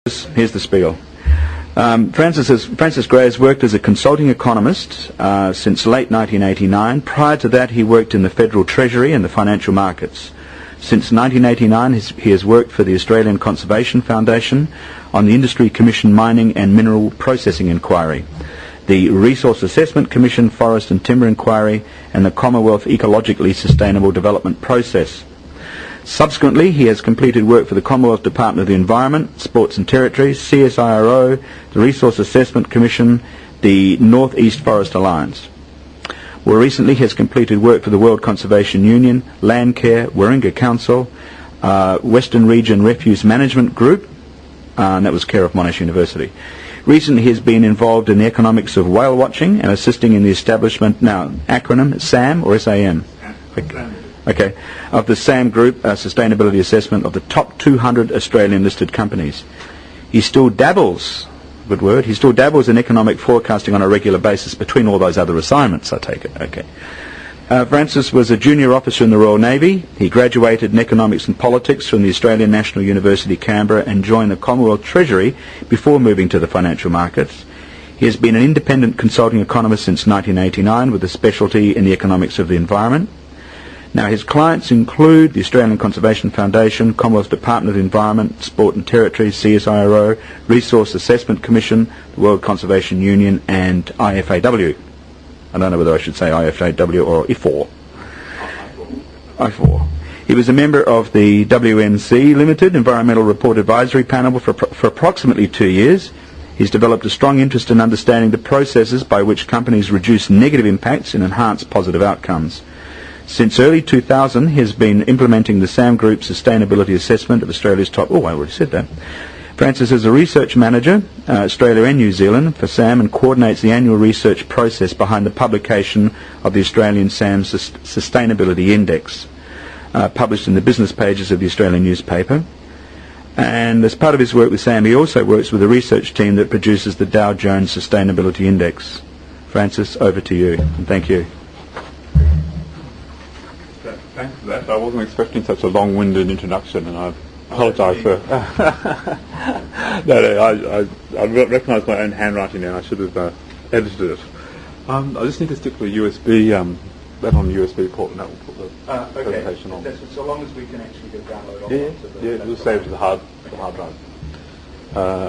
Here's the spiel. Francis Gray has worked as a consulting economist since late 1989. Prior to that, he worked in the Federal Treasury and the financial markets. Since 1989, he has worked for the Australian Conservation Foundation on the Industry Commission Mining and Mineral Processing Inquiry, the Resource Assessment Commission Forest and Timber Inquiry, and the Commonwealth Ecologically Sustainable Development Process. Subsequently, he has completed work for the Commonwealth Department of the Environment, Sports and Territories, CSIRO, the Resource Assessment Commission, the North East Forest Alliance. More recently, he has completed work for the World Conservation Union, Landcare, Warringah Council, Western Region Refuse Management Group, and that was care of Monash University. Recently, he has been involved in the economics of whale watching and assisting in the establishment, now acronym, SAM or SAM? Okay, of the SAM Group Sustainability Assessment of the top 200 Australian listed companies. He still dabbles, good word, he still dabbles in economic forecasting on a regular basis between all those other assignments, I take it. Okay. Francis was a junior officer in the Royal Navy. He graduated in economics and politics from the Australian National University, Canberra, and joined the Commonwealth Treasury before moving to the financial markets. He has been an independent consulting economist since 1989 with a specialty in the economics of the environment. Now, his clients include the Australian Conservation Foundation, Commonwealth Department of the Environment, Sport and Territories, CSIRO, Resource Assessment Commission, the World Conservation Union, and IFAW. I don't know whether I should say IFAW or IFOR. IFOR. He was a member of the WNC Limited Environmental Report Advisory Panel for approximately 2 years. He's developed a strong interest in understanding the processes by which companies reduce negative impacts and enhance positive outcomes. Since early 2000, he has been implementing the SAM Group Sustainability Assessment of Australia's top... Oh, I already said that. Francis is a research manager, Australia and New Zealand, for SAM and coordinates the annual research process behind the publication of the Australian SAM Sustainability Index, published in the business pages of the Australian newspaper. And as part of his work with SAM, he also works with a research team that produces the Dow Jones Sustainability Index. Francis, over to you, and thank you. Thanks for that. I wasn't expecting such a long-winded introduction, and I apologise for... I recognise my own handwriting now. I should have edited it. I just need to stick to a USB, that on the USB port, and that will put the presentation on. That's so long as we can actually get download on. Yeah, we'll save it to the hard drive.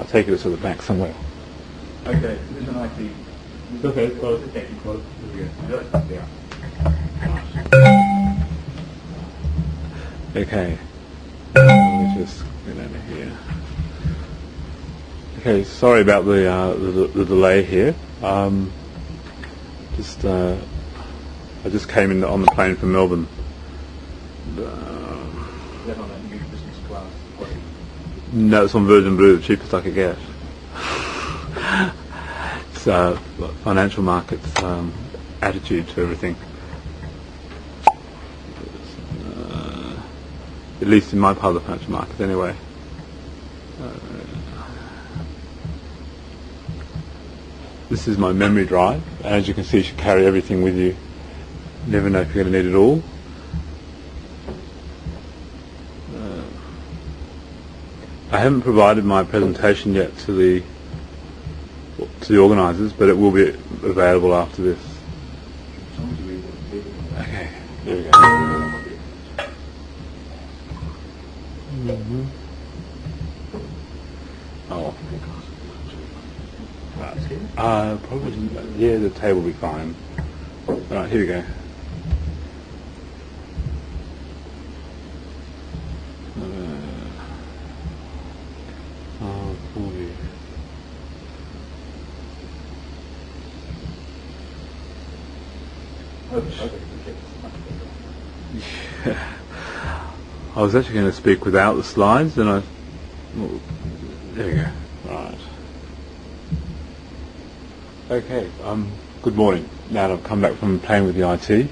Take it to the back somewhere. Okay, this is an IT. Okay, well, technical. Yeah. Okay, let me just get over here. Okay, sorry about the delay here. I just came in on the plane from Melbourne. Is that on that new business class? No, it's on Virgin Blue, the cheapest I could get. It's financial markets attitude to everything. At least in my part of the financial market, anyway. This is my memory drive, and as you can see, you should carry everything with you. You never know if you're going to need it all. I haven't provided my presentation yet to the organisers, but it will be available after this. Okay, there we go. Oh, probably, yeah, the table will be fine. Alright, here we go. I was actually going to speak without the slides, and there we go. Right. Okay. Good morning. Now that I've come back from playing with the IT,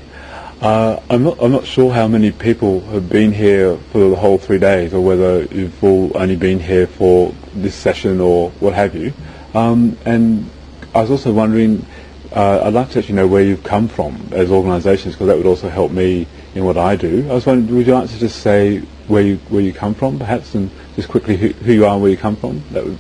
I'm not sure how many people have been here for the whole 3 days, or whether you've all only been here for this session or what have you. And I was also wondering, I'd like to actually know where you've come from as organisations, because that would also help me in what I do. I was wondering, would you like to just say where you come from, perhaps, and just quickly who you are and where you come from? That would.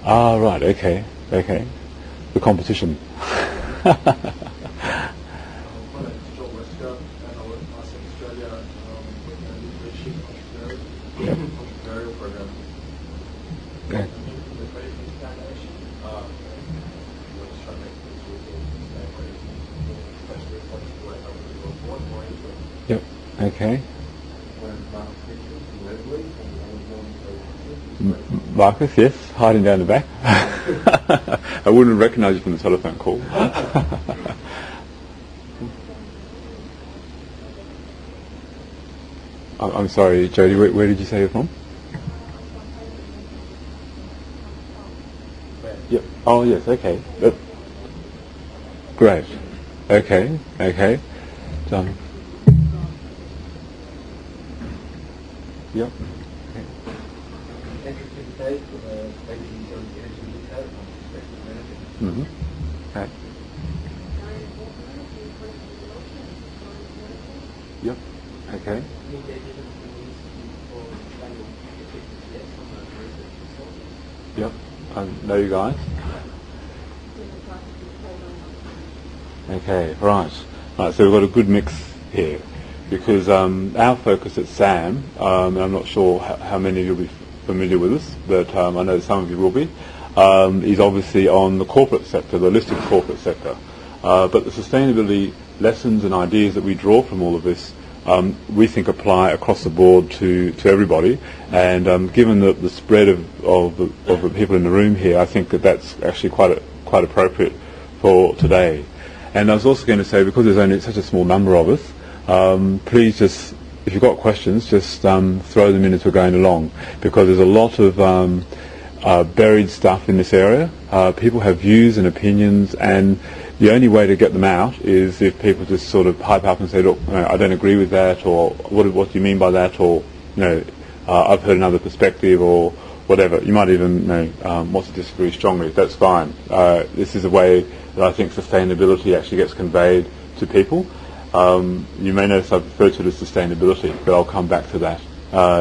Ah, right. Okay. The competition. Yeah. Yep. Okay. Marcus, yes, hiding down the back. I wouldn't recognise you from the telephone call. I'm sorry, Jody, where did you say you're from? Yep. Oh, yes, okay. Great. Okay. Done. Yep. Mm-hmm. Okay. Yep. Okay. Yep. I know you guys. Okay. Right. So we've got a good mix here, because our focus at SAM, and I'm not sure how many of you will be familiar with us, but I know some of you will be, is obviously on the corporate sector, the listed corporate sector. But the sustainability lessons and ideas that we draw from all of this, we think apply across the board to everybody. And given the spread of the people in the room here, I think that's actually quite appropriate for today. And I was also going to say, because there's only such a small number of us, please just, if you've got questions, just throw them in as we're going along, because there's a lot of buried stuff in this area. People have views and opinions, and the only way to get them out is if people just sort of pipe up and say, look, I don't agree with that, or what do you mean by that, or I've heard another perspective, or whatever. You might even want to disagree strongly. That's fine. This is a way that I think sustainability actually gets conveyed to people. You may notice I've referred to it as sustainability, but I'll come back to that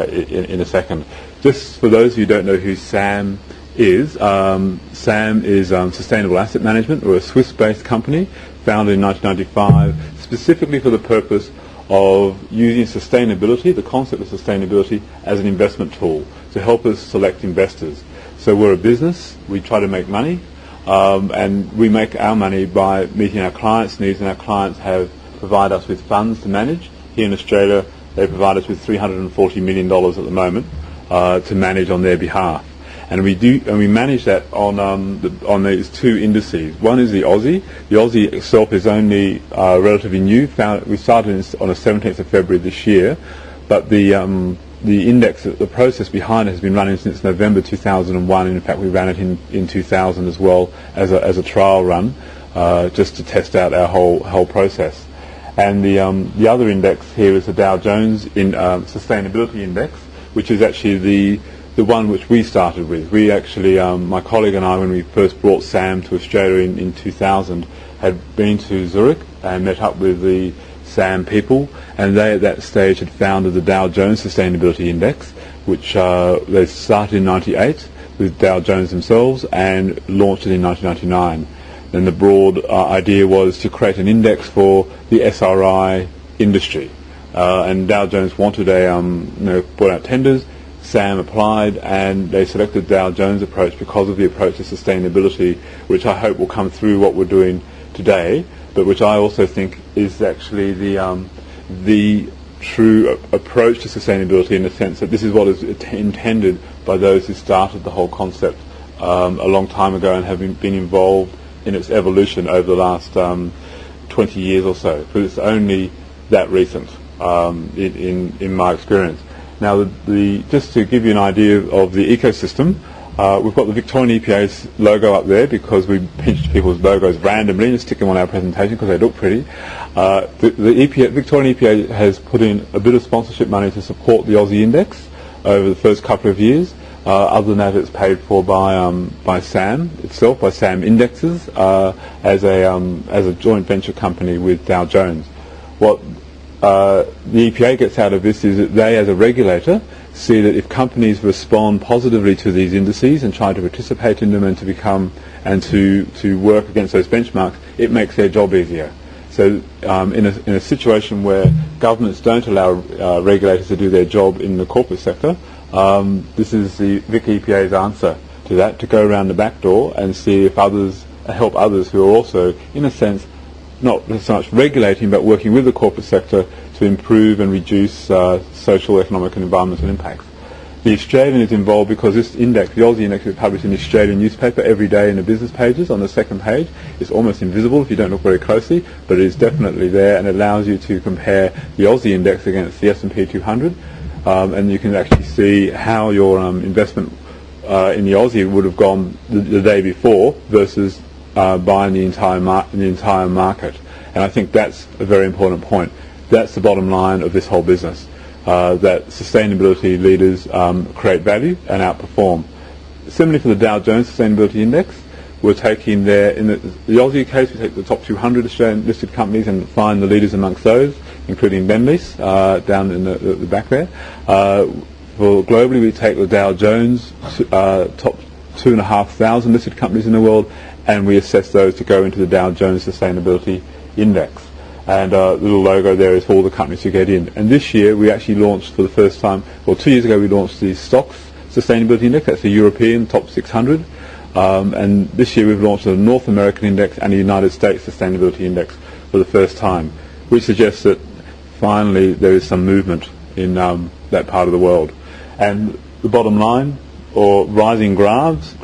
in a second. Just for those of you who don't know who SAM is, SAM is Sustainable Asset Management. We're a Swiss-based company founded in 1995 specifically for the purpose of using sustainability, the concept of sustainability, as an investment tool to help us select investors. So we're a business, we try to make money, and we make our money by meeting our clients' needs, and our clients have provide us with funds to manage. Here in Australia, they provide us with $340 million at the moment to manage on their behalf. And we manage that on these two indices. One is the Aussie. The Aussie itself is only relatively new. We started on the 17th of February this year, but the index, the process behind it has been running since November 2001. In fact, we ran it in 2000 as well as a trial run, just to test out our whole process. And the other index here is the Dow Jones Sustainability Index, which is actually the one which we started with. We actually, my colleague and I, when we first brought SAM to Australia in 2000, had been to Zurich and met up with the SAM people, and they at that stage had founded the Dow Jones Sustainability Index, which they started in 98 with Dow Jones themselves and launched it in 1999. And the broad idea was to create an index for the SRI industry. And Dow Jones wanted brought out tenders. SAM applied, and they selected Dow Jones' approach because of the approach to sustainability, which I hope will come through what we're doing today, but which I also think is actually the true approach to sustainability, in the sense that this is what is intended by those who started the whole concept a long time ago and have been involved in its evolution over the last 20 years or so, because it's only that recent in my experience. Now, just to give you an idea of the ecosystem, we've got the Victorian EPA's logo up there because we pinched people's logos randomly and stick them on our presentation because they look pretty. The Victorian EPA has put in a bit of sponsorship money to support the Aussie index over the first couple of years, Other than that, it's paid for by SAM itself, by SAM Indexes, as a joint venture company with Dow Jones. What the EPA gets out of this is that they, as a regulator, see that if companies respond positively to these indices and try to participate in them and to work against those benchmarks, it makes their job easier. So in a situation where governments don't allow regulators to do their job in the corporate sector, this is the Vic EPA's answer to that, to go around the back door and see if help others who are also, in a sense, not so much regulating but working with the corporate sector to improve and reduce social, economic and environmental impacts. The Australian is involved because this index, the Aussie index, is published in the Australian newspaper every day in the business pages on the second page. It's almost invisible if you don't look very closely, but it is definitely there, and it allows you to compare the Aussie index against the S&P 200, and you can actually see how your investment in the Aussie would have gone the day before versus buying the entire market. And I think that's a very important point. That's the bottom line of this whole business. That sustainability leaders create value and outperform. Similarly for the Dow Jones Sustainability Index, we're taking in the Aussie case, we take the top 200 Australian listed companies and find the leaders amongst those, including Lendlease down in the back there. For globally, we take the Dow Jones top 2,500 listed companies in the world, and we assess those to go into the Dow Jones Sustainability Index. And the little logo there is for all the companies to get in. And this year we actually launched for the first time, 2 years ago we launched the STOXX Sustainability Index. That's the European top 600. And this year we've launched a North American Index and a United States Sustainability Index for the first time, which suggests that finally there is some movement in that part of the world. And the bottom line, or rising graphs,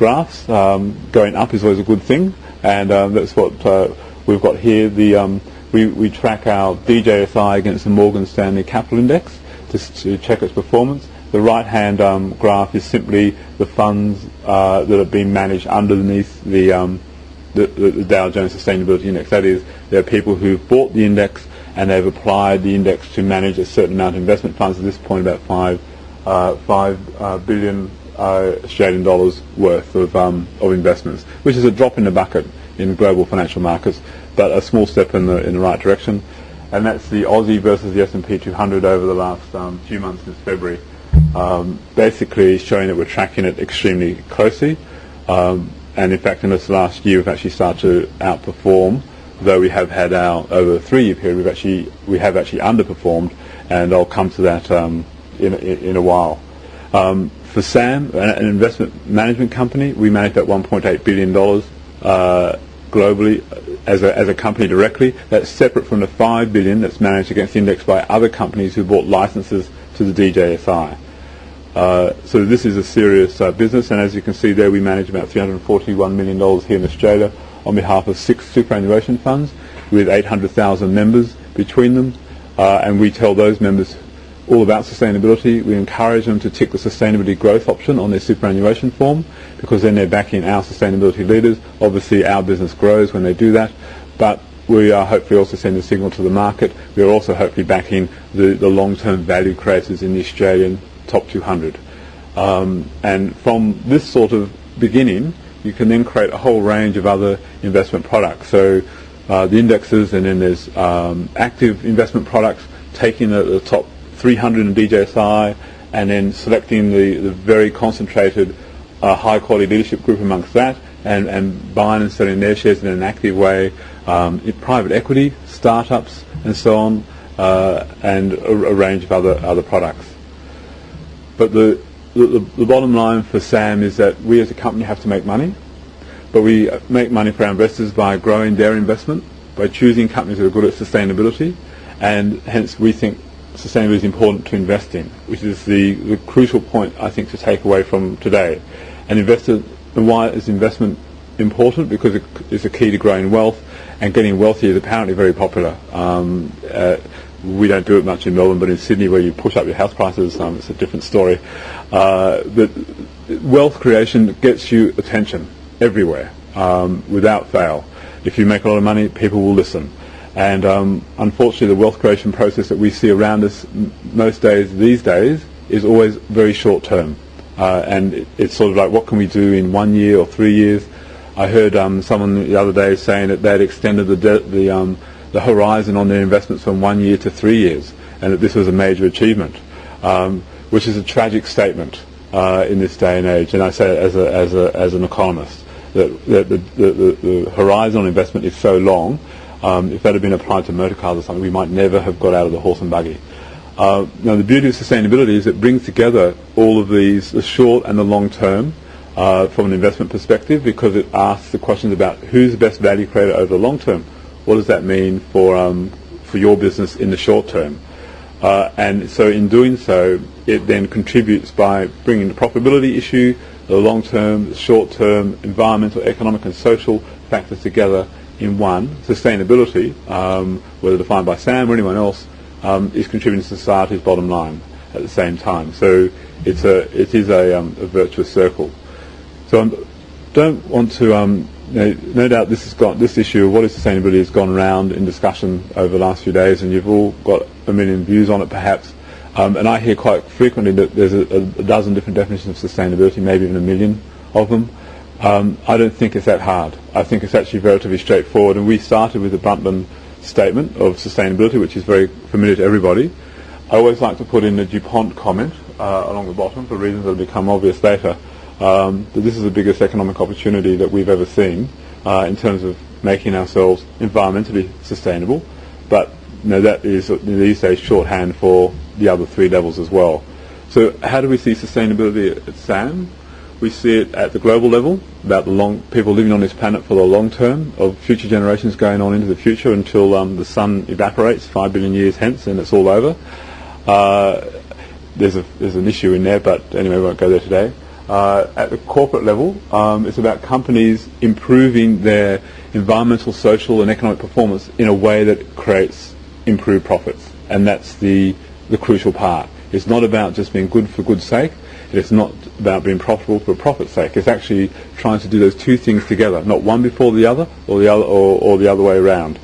going up is always a good thing. And that's what we've got here. We track our DJSI against the Morgan Stanley Capital Index to check its performance. The right-hand graph is simply the funds that have been managed underneath the Dow Jones Sustainability Index. That is, there are people who've bought the index and they've applied the index to manage a certain amount of investment funds. At this point, about 5 billion Australian dollars worth of investments, which is a drop in the bucket in global financial markets, but a small step in the right direction. And that's the Aussie versus the S&P 200 over the last few months since February, basically showing that we're tracking it extremely closely. And in fact, in this last year, we've actually started to outperform, though we have had over a 3-year period, we have actually underperformed, and I'll come to that in a while. For SAM, an investment management company, we manage about $1.8 billion globally as a company directly. That's separate from the $5 billion that's managed against the index by other companies who bought licenses to the DJSI. So this is a serious business, and as you can see there, we manage about $341 million here in Australia on behalf of 6 superannuation funds with 800,000 members between them, and we tell those members all about sustainability. We encourage them to tick the sustainability growth option on their superannuation form, because then they're backing our sustainability leaders. Obviously our business grows when they do that, but we are hopefully also sending a signal to the market. We are also hopefully backing the long-term value creators in the Australian top 200. And from this sort of beginning, you can then create a whole range of other investment products. So the indexes, and then there's active investment products, taking the top 300 in DJSI, and then selecting the very concentrated high quality leadership group amongst that, and buying and selling their shares in an active way, in private equity, startups and so on, and a range of other products. But the bottom line for SAM is that we as a company have to make money, but we make money for our investors by growing their investment, by choosing companies that are good at sustainability, and hence we think sustainability is important to invest in, which is the crucial point, I think, to take away from today. And why is investment important? Because it's a key to growing wealth, and getting wealthy is apparently very popular. We don't do it much in Melbourne, but in Sydney, where you push up your house prices, it's a different story. But wealth creation gets you attention everywhere, without fail. If you make a lot of money, people will listen. And unfortunately, the wealth creation process that we see around us most days these days is always very short term. and it's sort of like, what can we do in 1 year or 3 years? I heard someone the other day saying that they'd extended the horizon on their investments from 1 year to 3 years, and that this was a major achievement, which is a tragic statement in this day and age. And I say it as an economist, that the horizon on investment is so long. If that had been applied to motor cars or something, we might never have got out of the horse and buggy. Now, the beauty of sustainability is it brings together all of these, the short and the long term, from an investment perspective, because it asks the questions about who's the best value creator over the long term. What does that mean for your business in the short term? And so in doing so, it then contributes by bringing the profitability issue, the long term, the short term, environmental, economic and social factors together in one. Sustainability, whether defined by SAM or anyone else, is contributing to society's bottom line at the same time. So it is a virtuous circle. So I don't want to, no doubt this issue of what is sustainability has gone around in discussion over the last few days, and you've all got a million views on it perhaps. And I hear quite frequently that there's a dozen different definitions of sustainability, maybe even a million of them. I don't think it's that hard. I think it's actually relatively straightforward, and we started with the Brundtland statement of sustainability, which is very familiar to everybody. I always like to put in the DuPont comment along the bottom for reasons that will become obvious later, that this is the biggest economic opportunity that we've ever seen in terms of making ourselves environmentally sustainable, but that is these days shorthand for the other three levels as well. So how do we see sustainability at SAM? We see it at the global level, about people living on this planet for the long term, of future generations going on into the future until the sun evaporates 5 billion years hence and it's all over. There's an issue in there, but anyway, we won't go there today. At the corporate level, it's about companies improving their environmental, social and economic performance in a way that creates improved profits, and that's the crucial part. It's not about just being good for good's sake. It's not about being profitable for profit's sake. It's actually trying to do those two things together, not one before the other, or the other way around.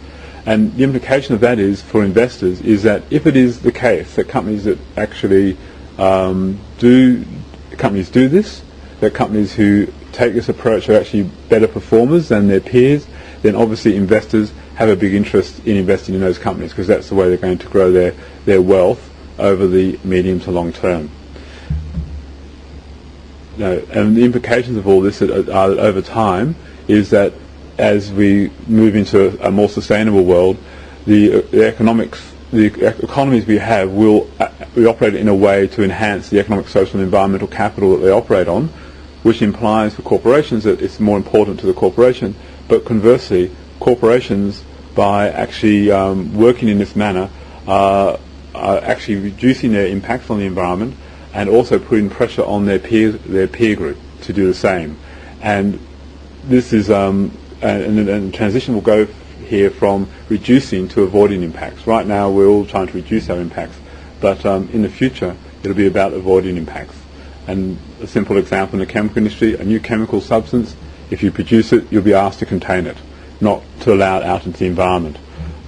And the implication of that is, for investors, is that if it is the case that companies that actually do this, that companies who take this approach are actually better performers than their peers, then obviously investors have a big interest in investing in those companies, because that's the way they're going to grow their wealth over the medium to long term. And the implications of all this are over time is that as we move into a more sustainable world, the economies we have will operate in a way to enhance the economic, social and environmental capital that they operate on, which implies for corporations that it's more important to the corporation. But conversely, corporations, by actually working in this manner, are actually reducing their impacts on the environment and also putting pressure on their peer group to do the same. And this is and the transition will go here from reducing to avoiding impacts. Right now we're all trying to reduce our impacts, but in the future it'll be about avoiding impacts. And a simple example in the chemical industry, a new chemical substance, if you produce it, you'll be asked to contain it, not to allow it out into the environment.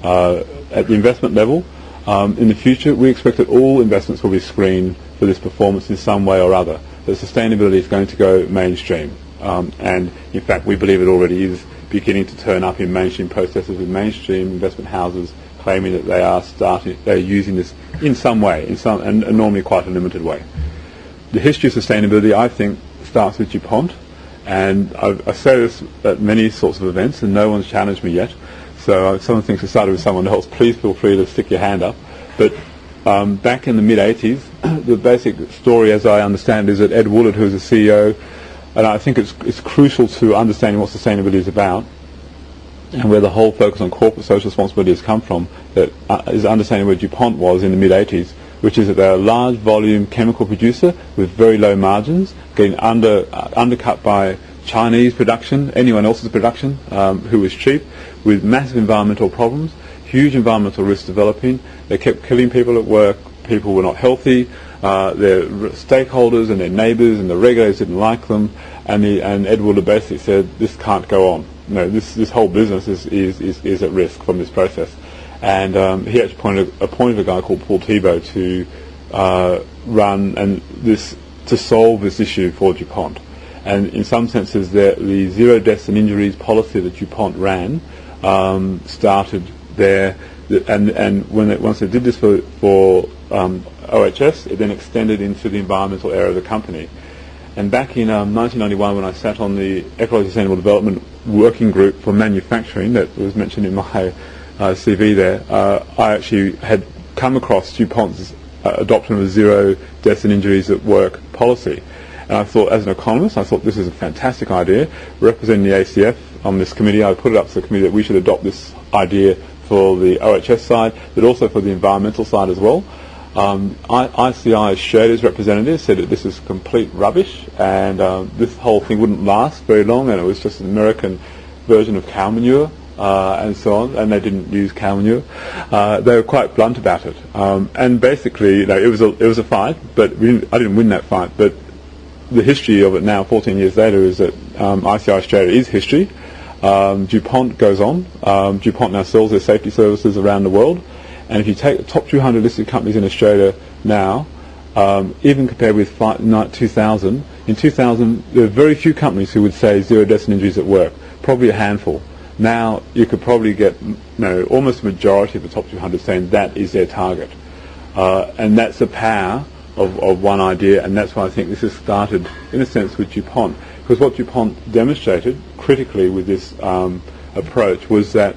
At the investment level, in the future, we expect that all investments will be screened for this performance in some way or other. That sustainability is going to go mainstream. And in fact, we believe it already is beginning to turn up in mainstream processes, with mainstream investment houses claiming that they're using this in some way, and normally quite a limited way. The history of sustainability, I think, starts with DuPont, and I say this at many sorts of events, and no one's challenged me yet. So if someone thinks it started with someone else, please feel free to stick your hand up. But back in the mid-80s, the basic story, as I understand, is that Ed Woolard, who was the CEO, and I think it's crucial to understanding what sustainability is about, and where the whole focus on corporate social responsibility has come from, that is understanding where DuPont was in the mid-80s, which is that they're a large volume chemical producer with very low margins, getting undercut by Chinese production, anyone else's production, who was cheap, with massive environmental problems, huge environmental risks developing. They kept killing people at work. People were not healthy. Their stakeholders and their neighbours and the regulators didn't like them. And Ed Woolard basically said, this can't go on. No, this whole business is at risk from this process. And he actually appointed a guy called Paul Thibault to run, and this to solve this issue for DuPont. And in some senses, the zero deaths and injuries policy that DuPont ran started there. And once they did this for OHS, it then extended into the environmental area of the company. And back in 1991, when I sat on the Ecology Sustainable Development Working Group for Manufacturing, that was mentioned in my CV there, I actually had come across DuPont's adoption of zero deaths and injuries at work policy. And I thought, as an economist, I thought this is a fantastic idea. Representing the ACF on this committee, I put it up to the committee that we should adopt this idea for the OHS side, but also for the environmental side as well. ICI Australia's representative said that this is complete rubbish, and this whole thing wouldn't last very long, and it was just an American version of cow manure, and so on, and they didn't use cow manure. They were quite blunt about it, and basically, it was a fight, but I didn't win that fight. But the history of it now, 14 years later, is that ICI Australia is history. DuPont goes on. DuPont now sells their safety services around the world. And if you take the top 200 listed companies in Australia now, even compared with 2000, in 2000 there were very few companies who would say zero deaths and injuries at work, probably a handful. Now you could probably get almost a majority of the top 200 saying that is their target. And that's the power of one idea, and that's why I think this has started, in a sense, with DuPont. Because what DuPont demonstrated critically with this approach was that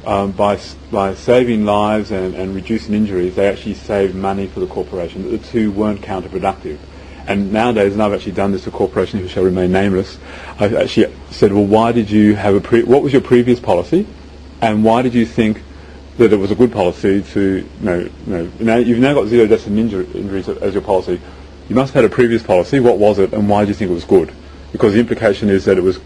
by saving lives and reducing injuries, they actually saved money for the corporation. The two weren't counterproductive. And nowadays, and I've actually done this to corporations who shall remain nameless, I've actually said, well, why did you have what was your previous policy, and why did you think that it was a good policy to, now you've now got zero deaths and injuries as your policy. You must have had a previous policy. What was it, and why did you think it was good? Because the implication is that it was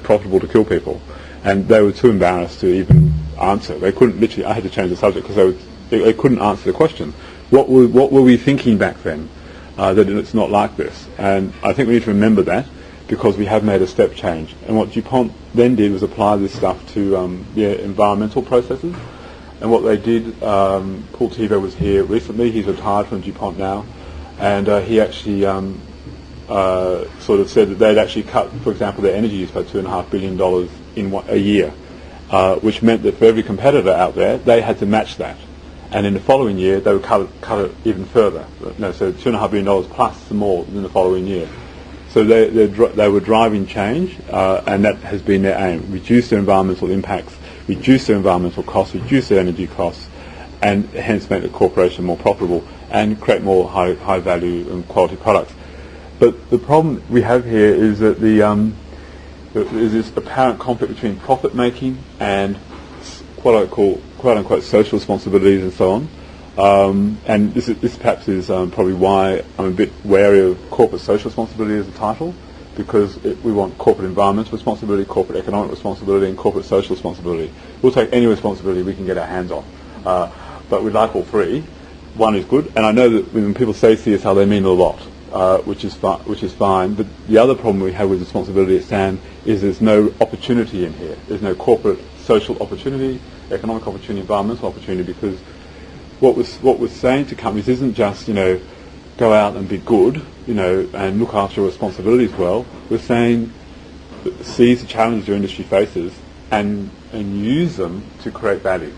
profitable to kill people. And they were too embarrassed to even answer. They couldn't, literally, I had to change the subject because they couldn't answer the question. What were we thinking back then that it's not like this? And I think we need to remember that, because we have made a step change. And what DuPont then did was apply this stuff to environmental processes. And what they did, Paul Tebow was here recently. He's retired from DuPont now. And he actually sort of said that they'd actually cut, for example, their energy use by $2.5 billion in a year, which meant that for every competitor out there, they had to match that. And in the following year, they would cut it even further. So $2.5 billion plus some more in the following year. So they were driving change, and that has been their aim: reduce their environmental impacts, reduce their environmental costs, reduce their energy costs, and hence make the corporation more profitable and create more high value and quality products. But the problem we have here is that there's this apparent conflict between profit making and quote unquote social responsibilities and so on. And this perhaps is probably why I'm a bit wary of corporate social responsibility as a title, because we want corporate environmental responsibility, corporate economic responsibility, and corporate social responsibility. We'll take any responsibility we can get our hands on, but we'd like all three. One is good, and I know that when people say CSR, they mean a lot. Which is fine, but the other problem we have with responsibility at SAM is there's no opportunity in here. There's no corporate social opportunity, economic opportunity, environmental opportunity, because what we're saying to companies isn't just go out and be good, and look after your responsibilities well. We're saying seize the challenges your industry faces and use them to create value,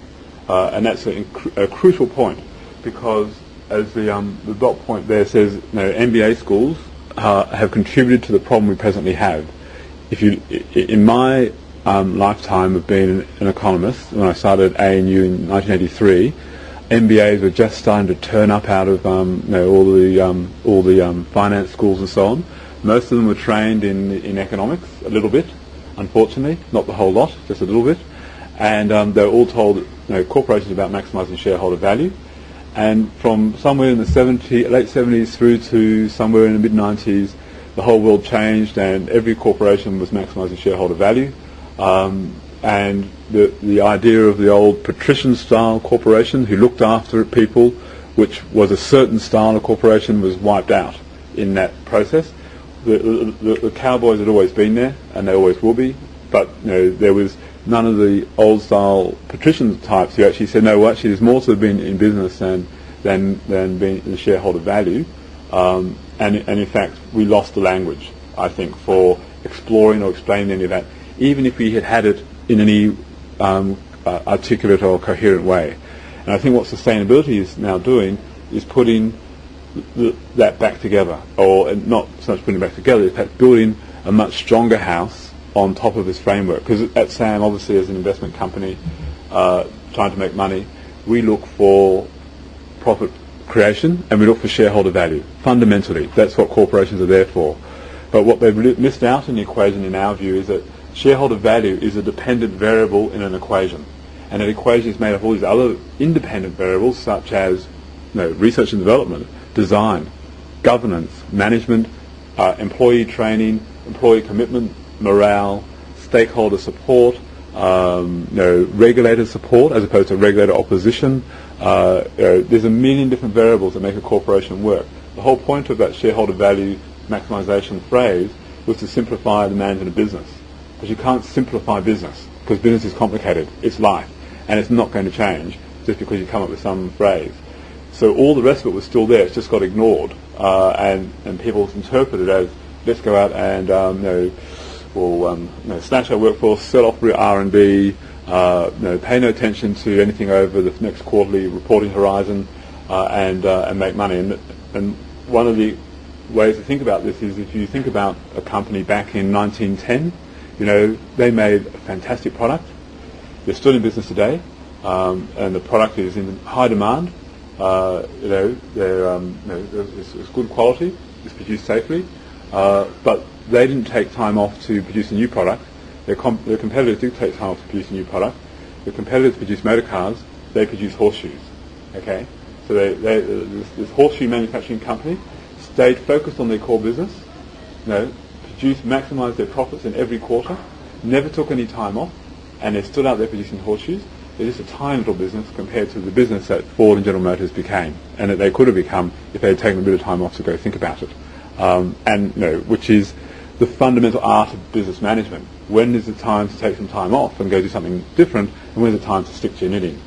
and that's a crucial point, because as the dot point there says, MBA schools have contributed to the problem we presently have. In my lifetime of being an economist, when I started at ANU in 1983, MBAs were just starting to turn up out of all the finance schools and so on. Most of them were trained in economics a little bit, unfortunately, not the whole lot, just a little bit, and they were all told corporations about maximising shareholder value. And from somewhere in the late 70s through to somewhere in the mid-90s, the whole world changed, and every corporation was maximising shareholder value. And the idea of the old patrician-style corporation who looked after people, which was a certain style of corporation, was wiped out in that process. The cowboys had always been there, and they always will be, but there was none of the old-style patrician types who actually said, no, well, actually there's more to being in business than being in shareholder value. and in fact we lost the language, I think, for exploring or explaining any of that, even if we had had it in any articulate or coherent way. And I think what sustainability is now doing is putting that back together, or not so much putting it back together, it's building a much stronger house on top of this framework. Because at SAM, obviously, as an investment company trying to make money, we look for profit creation and we look for shareholder value. Fundamentally, that's what corporations are there for. But what they've missed out in the equation, in our view, is that shareholder value is a dependent variable in an equation. And an equation is made of all these other independent variables, such as research and development, design, governance, management, employee training, employee commitment, morale, stakeholder support, regulator support as opposed to regulator opposition. There's a million different variables that make a corporation work. The whole point of that shareholder value maximization phrase was to simplify the management of business. Because you can't simplify business, because business is complicated. It's life. And it's not going to change just because you come up with some phrase. So all the rest of it was still there. It's just got ignored. And people interpret it as, let's go out and snatch our workforce, sell off R&D, pay no attention to anything over the next quarterly reporting horizon, and make money. And one of the ways to think about this is, if you think about a company back in 1910, they made a fantastic product. They're still in business today, and the product is in high demand. It's good quality. It's produced safely, but they didn't take time off to produce a new product. Their competitors did take time off to produce a new product. The competitors produce motor cars. They produce horseshoes. Okay, so this horseshoe manufacturing company stayed focused on their core business. Maximised their profits in every quarter. Never took any time off. And they're still out there producing horseshoes. They're just a tiny little business compared to the business that Ford and General Motors became, and that they could have become if they had taken a bit of time off to go think about it. Which is the fundamental art of business management. When is the time to take some time off and go do something different, and when is the time to stick to your knitting?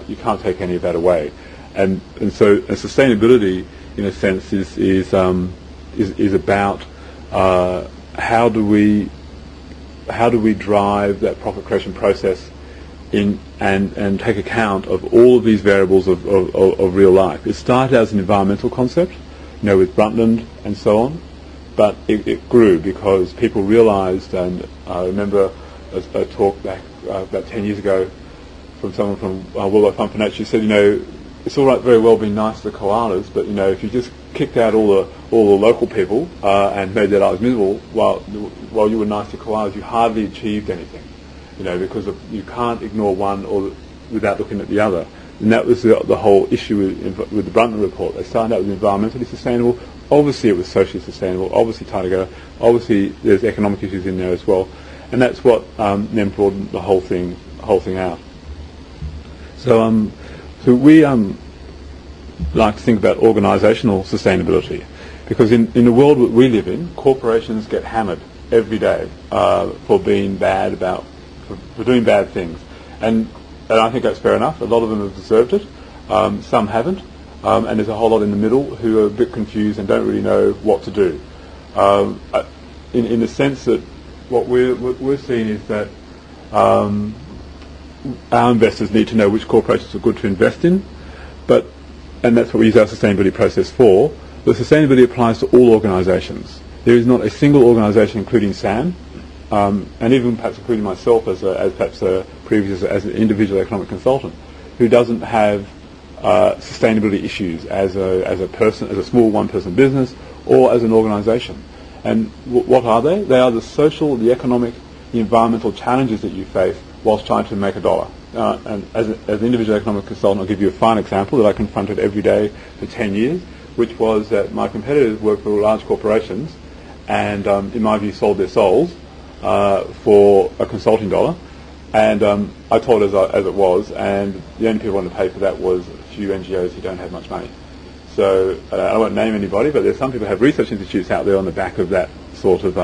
You can't take any of that away. And so sustainability, in a sense, is about how do we drive that profit creation process in and take account of all of these variables of real life. It started as an environmental concept, with Brundtland and so on, but it grew because people realized, and I remember a talk back about 10 years ago from someone from World Wide Fund for Nature, who said, it's all right, very well being nice to the koalas, but if you just kicked out all the local people and made their lives miserable while you were nice to koalas, you hardly achieved anything, because you can't ignore one without looking at the other. And that was the whole issue with the Brundtland report. They started out with environmentally sustainable. Obviously, it was socially sustainable. Obviously, tied together. Obviously, there's economic issues in there as well, and that's what then broadened the whole thing out. So we like to think about organisational sustainability, because in the world that we live in, corporations get hammered every day for being bad for doing bad things, and I think that's fair enough. A lot of them have deserved it, some haven't, and there's a whole lot in the middle who are a bit confused and don't really know what to do. In the sense that what we're seeing is that our investors need to know which corporations are good to invest in, and that's what we use our sustainability process for. But sustainability applies to all organisations. There is not a single organisation, including SAM, and even perhaps including myself as an individual economic consultant, who doesn't have sustainability issues as a person, as a small one-person business, or as an organisation. And what are they? They are the social, the economic, the environmental challenges that you face whilst trying to make a dollar. And as an individual economic consultant, I'll give you a fine example that I confronted every day for 10 years, which was that my competitors worked for large corporations and, in my view, sold their souls for a consulting dollar. And I told it as it was, and the only people who wanted to pay for that was a few NGOs who don't have much money. So I won't name anybody, but there's some people who have research institutes out there on the back of that sort of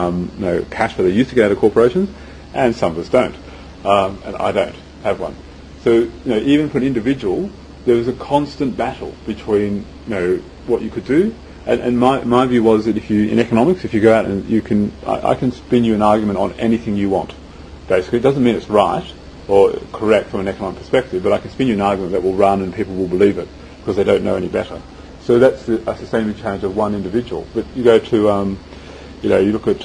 cash flow they used to get out of corporations, and some of us don't. And I don't have one. So even for an individual, there was a constant battle between what you could do And my view was that in economics, if you go out and I can spin you an argument on anything you want. Basically, it doesn't mean it's right or correct from an economic perspective, but I can spin you an argument that will run and people will believe it because they don't know any better. So that's a sustainability challenge of one individual. But you go to, you look at,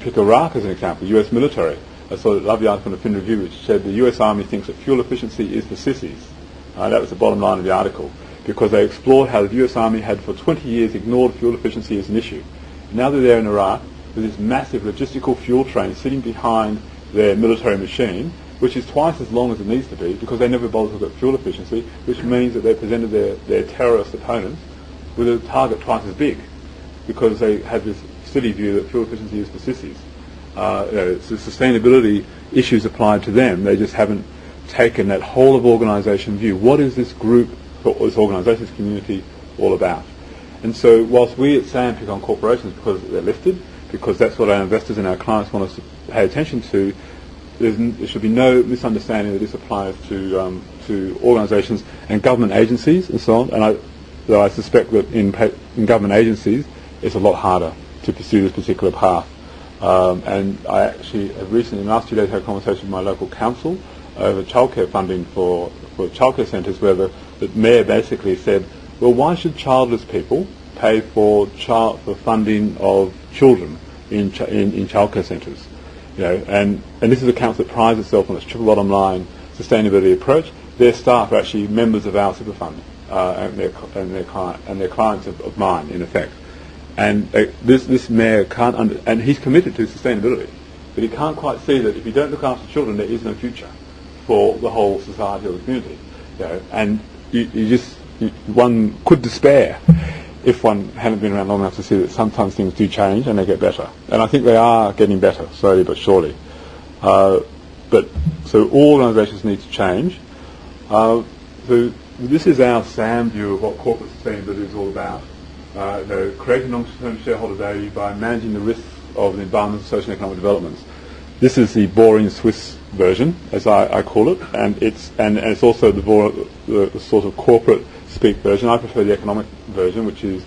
pick Iraq as an example, U.S. military. I saw a lovely article in the Fin Review which said the U.S. Army thinks that fuel efficiency is for sissies. That was the bottom line of the article, because they explored how the U.S. Army had for 20 years ignored fuel efficiency as an issue. Now they're there in Iraq with this massive logistical fuel train sitting behind their military machine, which is twice as long as it needs to be, because they never bothered to look at fuel efficiency, which means that they presented their terrorist opponents with a target twice as big, because they had this silly view that fuel efficiency is for sissies. So sustainability issues applied to them. They just haven't taken that whole of organisation view. What is this group, this organisation, this community all about? And so whilst we at SAM pick on corporations because they're listed, because that's what our investors and our clients want us to pay attention to, there should be no misunderstanding that this applies to organisations and government agencies and so on. And though I suspect that in government agencies it's a lot harder to pursue this particular path. And I actually have recently, in the last 2 days, had a conversation with my local council over childcare funding for childcare centres, where the mayor basically said, well, why should childless people pay for funding of children in childcare centres? And this is a council that prides itself on its triple bottom line sustainability approach. Their staff are actually members of our super fund and their clients of mine, in effect. And this mayor can't and he's committed to sustainability, but he can't quite see that if you don't look after children, there is no future for the whole society or the community. And one could despair if one hadn't been around long enough to see that sometimes things do change and they get better. And I think they are getting better, slowly but surely. So all organisations need to change. So this is our SAM view of what corporate sustainability is all about. Creating long-term shareholder value by managing the risks of the environmental, social and economic developments. This is the boring Swiss version, as I call it, and it's also the sort of corporate speak version. I prefer the economic version, which is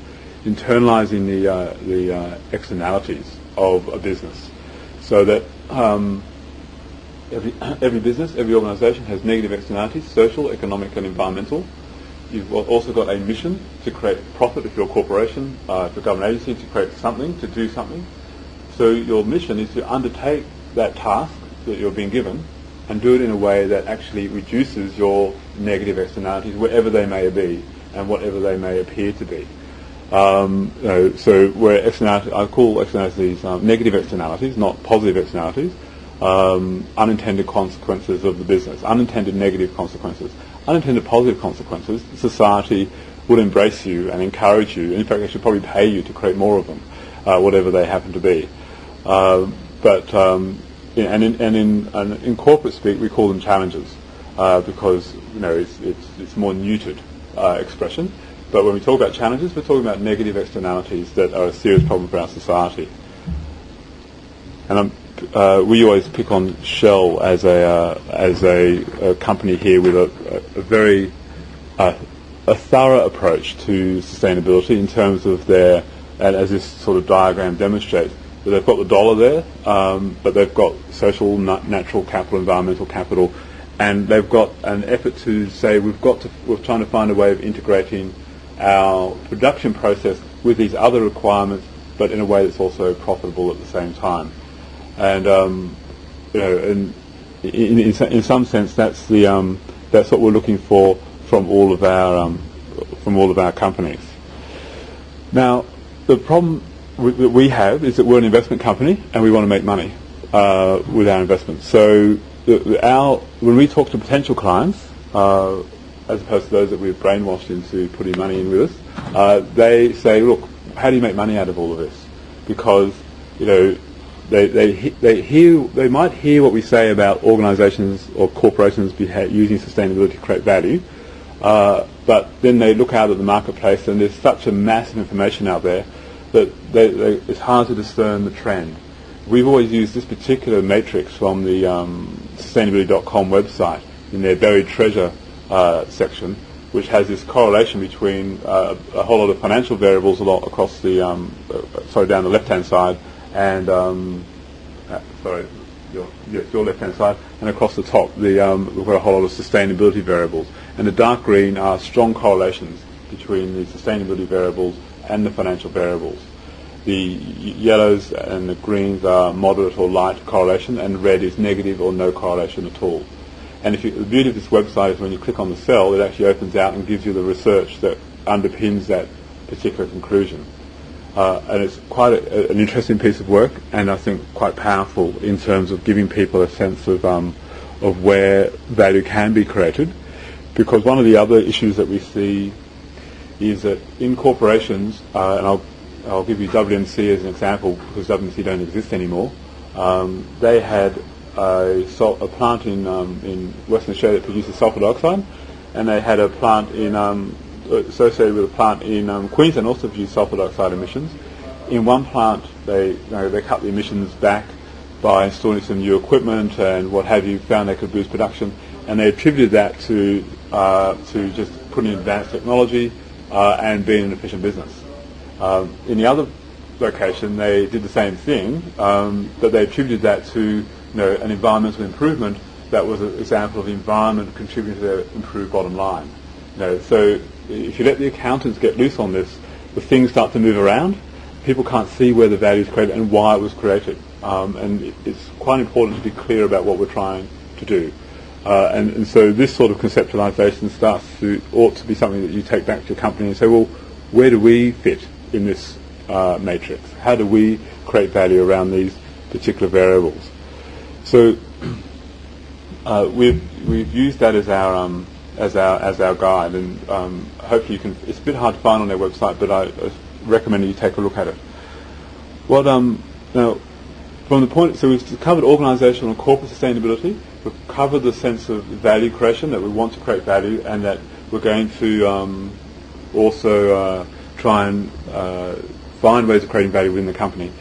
internalising the externalities of a business, so that every business, every organisation has negative externalities: social, economic, and environmental. You've also got a mission to create profit if you're a corporation, if you're a government agency, to create something, to do something. So your mission is to undertake that task that you're being given and do it in a way that actually reduces your negative externalities, wherever they may be and whatever they may appear to be. So where externalities, I call externalities negative externalities, not positive externalities, unintended consequences of the business, unintended negative consequences. Unintended positive consequences, society will embrace you and encourage you. In fact, they should probably pay you to create more of them, whatever they happen to be. In corporate speak, we call them challenges because it's more neutered expression. But when we talk about challenges, we're talking about negative externalities that are a serious problem for our society. And we always pick on Shell as a company here with a very thorough approach to sustainability in terms of their, and as this sort of diagram demonstrates, that they've got the dollar there, but they've got social, natural capital, environmental capital, and they've got an effort to say we're trying to find a way of integrating our production process with these other requirements, but in a way that's also profitable at the same time. And in some sense, that's what we're looking for from all of our companies. Now, the problem that we have is that we're an investment company and we want to make money with our investments. So when we talk to potential clients, as opposed to those that we've brainwashed into putting money in with us, they say, look, how do you make money out of all of this? Because they might hear what we say about organisations or corporations using sustainability to create value, but then they look out at the marketplace and there's such a massive information out there that it's hard to discern the trend. We've always used this particular matrix from the sustainability.com website in their buried treasure section which has this correlation between a whole lot of financial variables across the down the left-hand side, and your left-hand side, and across the top, we've got a whole lot of sustainability variables. And the dark green are strong correlations between the sustainability variables and the financial variables. The yellows and the greens are moderate or light correlation, and red is negative or no correlation at all. And the beauty of this website is when you click on the cell, it actually opens out and gives you the research that underpins that particular conclusion. And it's quite an interesting piece of work, and I think quite powerful in terms of giving people a sense of where value can be created. Because one of the other issues that we see is that in corporations, and I'll give you WMC as an example because WMC don't exist anymore. They had a plant in Western Australia that produces sulfur dioxide, and they had a plant associated with a plant in Queensland also produced sulfur dioxide emissions. In one plant, they cut the emissions back by installing some new equipment and what have you, found they could boost production, and they attributed that to just putting in advanced technology and being an efficient business. In the other location, they did the same thing, but they attributed that to an environmental improvement that was an example of the environment contributing to their improved bottom line. So if you let the accountants get loose on this, the things start to move around. People can't see where the value is created and why it was created. And it's quite important to be clear about what we're trying to do. And so this sort of conceptualization ought to be something that you take back to your company and say, well, where do we fit in this matrix? How do we create value around these particular variables? So we've used that as our guide, and hopefully you can. It's a bit hard to find on their website, but I recommend that you take a look at it. Now, from the point, so we've covered organisational and corporate sustainability. We've covered the sense of value creation, that we want to create value, and that we're going to also try and find ways of creating value within the company.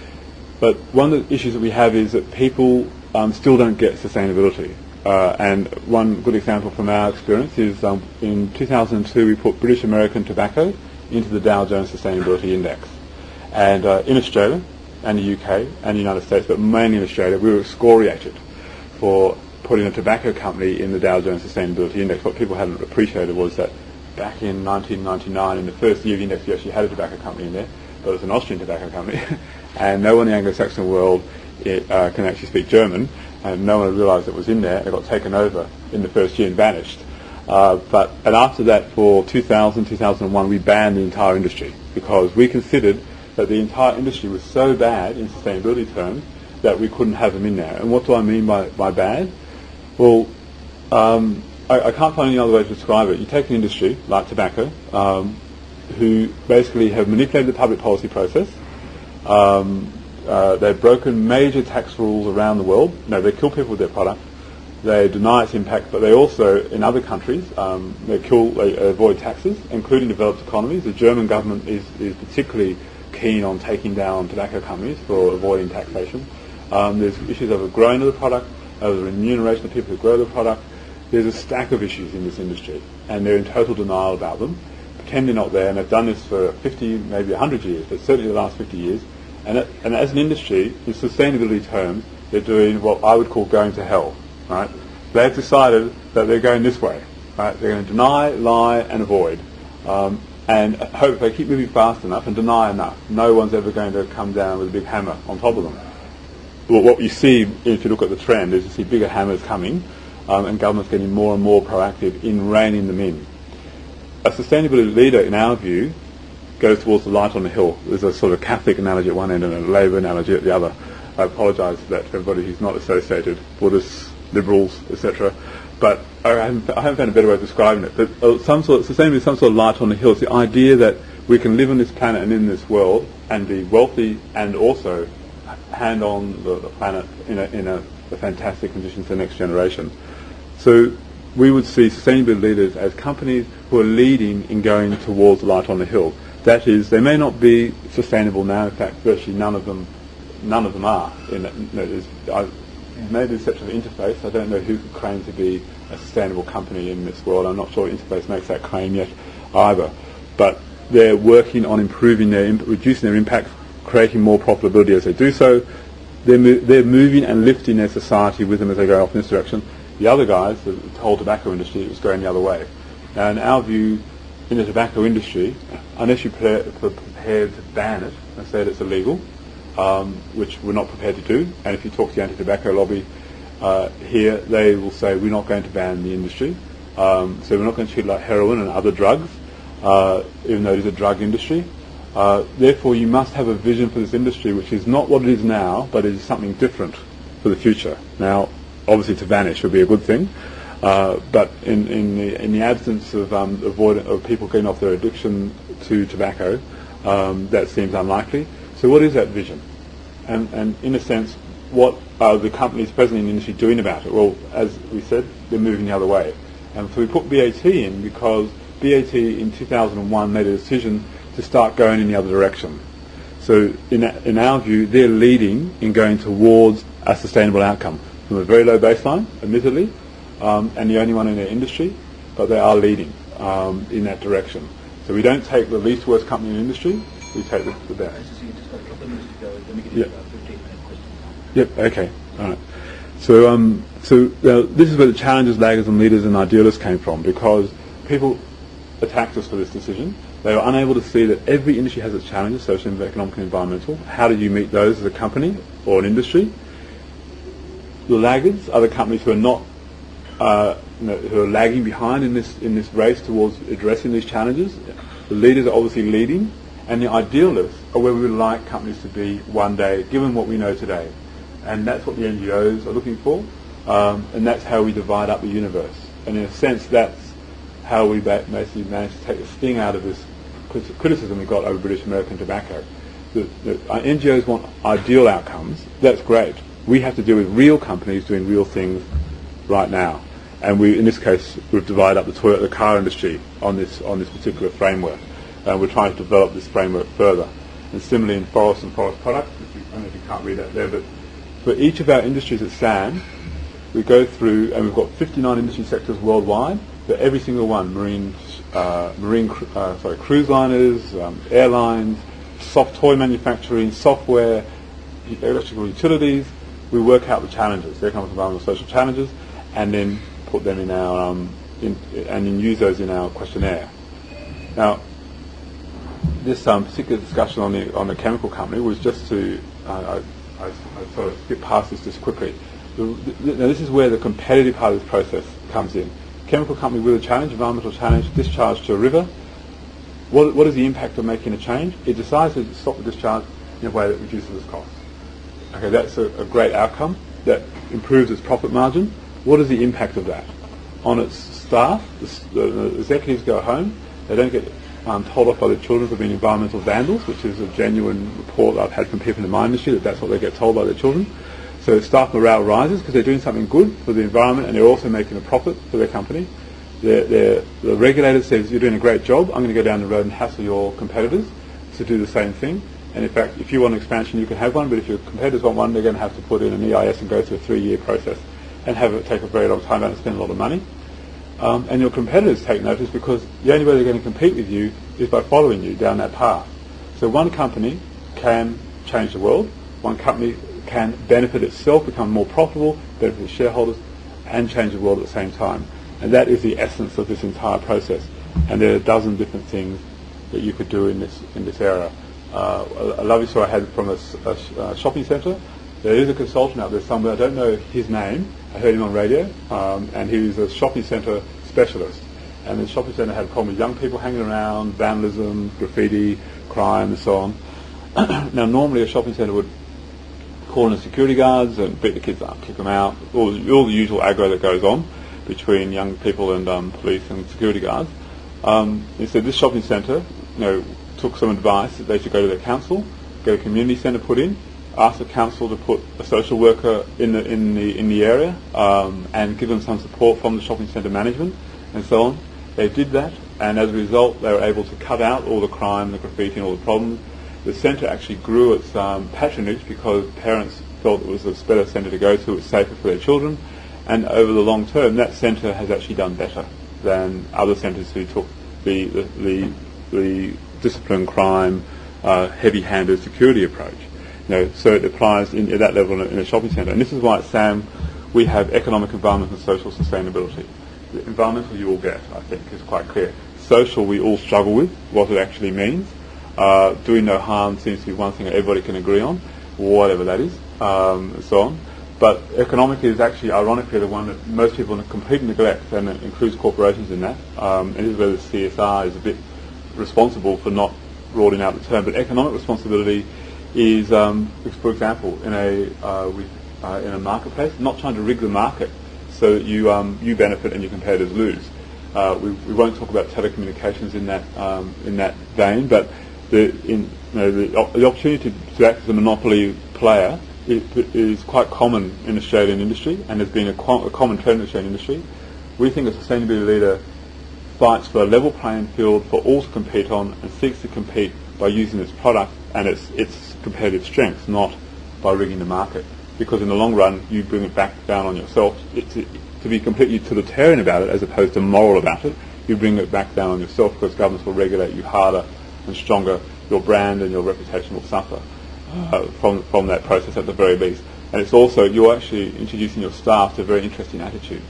But one of the issues that we have is that people still don't get sustainability. And one good example from our experience is in 2002 we put British American tobacco into the Dow Jones Sustainability Index. And in Australia and the UK and the United States, but mainly in Australia, we were excoriated for putting a tobacco company in the Dow Jones Sustainability Index. What people hadn't appreciated was that back in 1999, in the first year of the index, we actually had a tobacco company in there, but it was an Austrian tobacco company. And no one in the Anglo-Saxon world can actually speak German, and no one realised it was in there. It got taken over in the first year and vanished. And after that, for 2000, 2001, we banned the entire industry because we considered that the entire industry was so bad in sustainability terms that we couldn't have them in there. And what do I mean by bad? Well, I can't find any other way to describe it. You take an industry like tobacco, who basically have manipulated the public policy process. They've broken major tax rules around the world. They kill people with their product. They deny its impact, but they also, in other countries, they avoid taxes, including developed economies. The German government is particularly keen on taking down tobacco companies for avoiding taxation. There's issues over growing of the product, over the remuneration of people who grow the product. There's a stack of issues in this industry, and they're in total denial about them, pretend they're not there, and they've done this for 50, maybe 100 years, but certainly the last 50 years. And as an industry, in sustainability terms, they're doing what I would call going to hell. Right? They've decided that they're going this way. Right? They're going to deny, lie, and avoid. And hope if they keep moving fast enough and deny enough, no one's ever going to come down with a big hammer on top of them. Well, what you see, if you look at the trend, is you see bigger hammers coming, and governments getting more and more proactive in reining them in. A sustainability leader, in our view, goes towards the light on the hill. There's a sort of Catholic analogy at one end and a Labour analogy at the other. I apologise for that to everybody who's not associated, Buddhists, liberals, etc. But I haven't found a better way of describing it. But sustainability is some sort of light on the hill. It's the idea that we can live on this planet and in this world and be wealthy and also hand on the planet in a fantastic condition to the next generation. So we would see sustainability leaders as companies who are leading in going towards the light on the hill. That is, they may not be sustainable now. In fact, virtually none of them are. made the exception of Interface. I don't know who could claim to be a sustainable company in this world. I'm not sure Interface makes that claim yet either. But they're working on improving reducing their impact, creating more profitability as they do so. They're moving and lifting their society with them as they go off in this direction. The other guys, the whole tobacco industry, was going the other way. Now, in our view, in the tobacco industry, unless you're prepared to ban it and say that it's illegal, which we're not prepared to do, and if you talk to the anti-tobacco lobby here, they will say we're not going to ban the industry. So we're not going to treat it like heroin and other drugs, even though it is a drug industry. Therefore, you must have a vision for this industry, which is not what it is now, but it is something different for the future. Now, obviously, to vanish would be a good thing, but in the absence of people getting off their addiction to tobacco, that seems unlikely. So, what is that vision? And in a sense, what are the companies present in the industry doing about it? Well, as we said, they're moving the other way. And so we put BAT in because BAT in 2001 made a decision to start going in the other direction. So in our view, they're leading in going towards a sustainable outcome from a very low baseline, admittedly, and the only one in their industry, but they are leading in that direction. So we don't take the least worst company in the industry, we take the best. Yep. Yep, okay, all right. So this is where the challengers, laggers and leaders and idealists came from, because people attacked us for this decision. They were unable to see that every industry has its challenges, social, economic and environmental. How do you meet those as a company or an industry? The laggards are the companies who are not, who are lagging behind in this race towards addressing these challenges. The leaders are obviously leading, and the idealists are where we would like companies to be one day, given what we know today. And that's what the NGOs are looking for, and that's how we divide up the universe. And in a sense, that's how we basically managed to take the sting out of this criticism we got over British American tobacco. Our NGOs want ideal outcomes. That's great. We have to deal with real companies doing real things right now. And in this case, we've divided up the car industry on this particular framework. We're trying to develop this framework further. And similarly in forest and forest products, I don't know if you can't read that there, but for each of our industries at SAM, we go through, and we've got 59 industry sectors worldwide. For every single one, cruise liners, airlines, soft toy manufacturing, software, electrical utilities, we work out the challenges, the economic, environmental, social challenges, and then put them in our and then use those in our questionnaire. Now, this particular discussion on the chemical company was just to I sort of skip past this just quickly. Now, this is where the competitive part of this process comes in. Chemical company with a challenge, environmental challenge, discharge to a river. What is the impact of making a change? It decides to stop the discharge in a way that reduces its costs. Okay, that's a great outcome. That improves its profit margin. What is the impact of that? On its staff, the executives go home. They don't get told off by their children for being environmental vandals, which is a genuine report that I've had from people in my industry, that's what they get told by their children. So staff morale rises because they're doing something good for the environment and they're also making a profit for their company. The regulator says, you're doing a great job, I'm going to go down the road and hassle your competitors to do the same thing. And in fact, if you want an expansion, you can have one, but if your competitors want one, they're going to have to put in an EIS and go through a 3-year process and have it take a very long time and spend a lot of money. And your competitors take notice because the only way they're going to compete with you is by following you down that path. So one company can change the world, one company can benefit itself, become more profitable, benefit its shareholders, and change the world at the same time. And that is the essence of this entire process. And there are a dozen different things that you could do in this area. A lovely story I had from a shopping centre. There is a consultant out there somewhere, I don't know his name, I heard him on radio, and he was a shopping centre specialist. And the shopping centre had a problem with young people hanging around, vandalism, graffiti, crime and so on. Now normally a shopping centre would call in the security guards and beat the kids up, kick them out, all the usual aggro that goes on between young people and police and security guards. He said this shopping centre, took some advice that they should go to their council, get a community centre put in, ask the council to put a social worker in the area, and give them some support from the shopping centre management and so on. They did that, and as a result, they were able to cut out all the crime, the graffiti, and all the problems. The centre actually grew its patronage because parents felt it was a better centre to go to, it was safer for their children, and over the long term that centre has actually done better than other centres who took the discipline, crime, heavy-handed security approach. So it applies at that level in a shopping centre. And this is why at SAM we have economic, environment and social sustainability. The environmental you all get, I think, is quite clear. Social we all struggle with, what it actually means. Doing no harm seems to be one thing that everybody can agree on, whatever that is, and so on. But economic is actually, ironically, the one that most people completely neglect, and it includes corporations in that. And this is where the CSR is a bit responsible for not rolling out the term. But economic responsibility is, for example, in a marketplace, not trying to rig the market so that you benefit and your competitors lose. We won't talk about telecommunications in that vein, but the opportunity to act as a monopoly player is quite common in Australian industry, and has been a common trend in the Australian industry. We think a sustainability leader fights for a level playing field for all to compete on, and seeks to compete by using its product and its competitive strengths, not by rigging the market. Because in the long run, you bring it back down on yourself. To be completely utilitarian about it, as opposed to moral about it, you bring it back down on yourself, because governments will regulate you harder and stronger. Your brand and your reputation will suffer from that process at the very least. And it's also, you're actually introducing your staff to a very interesting attitude.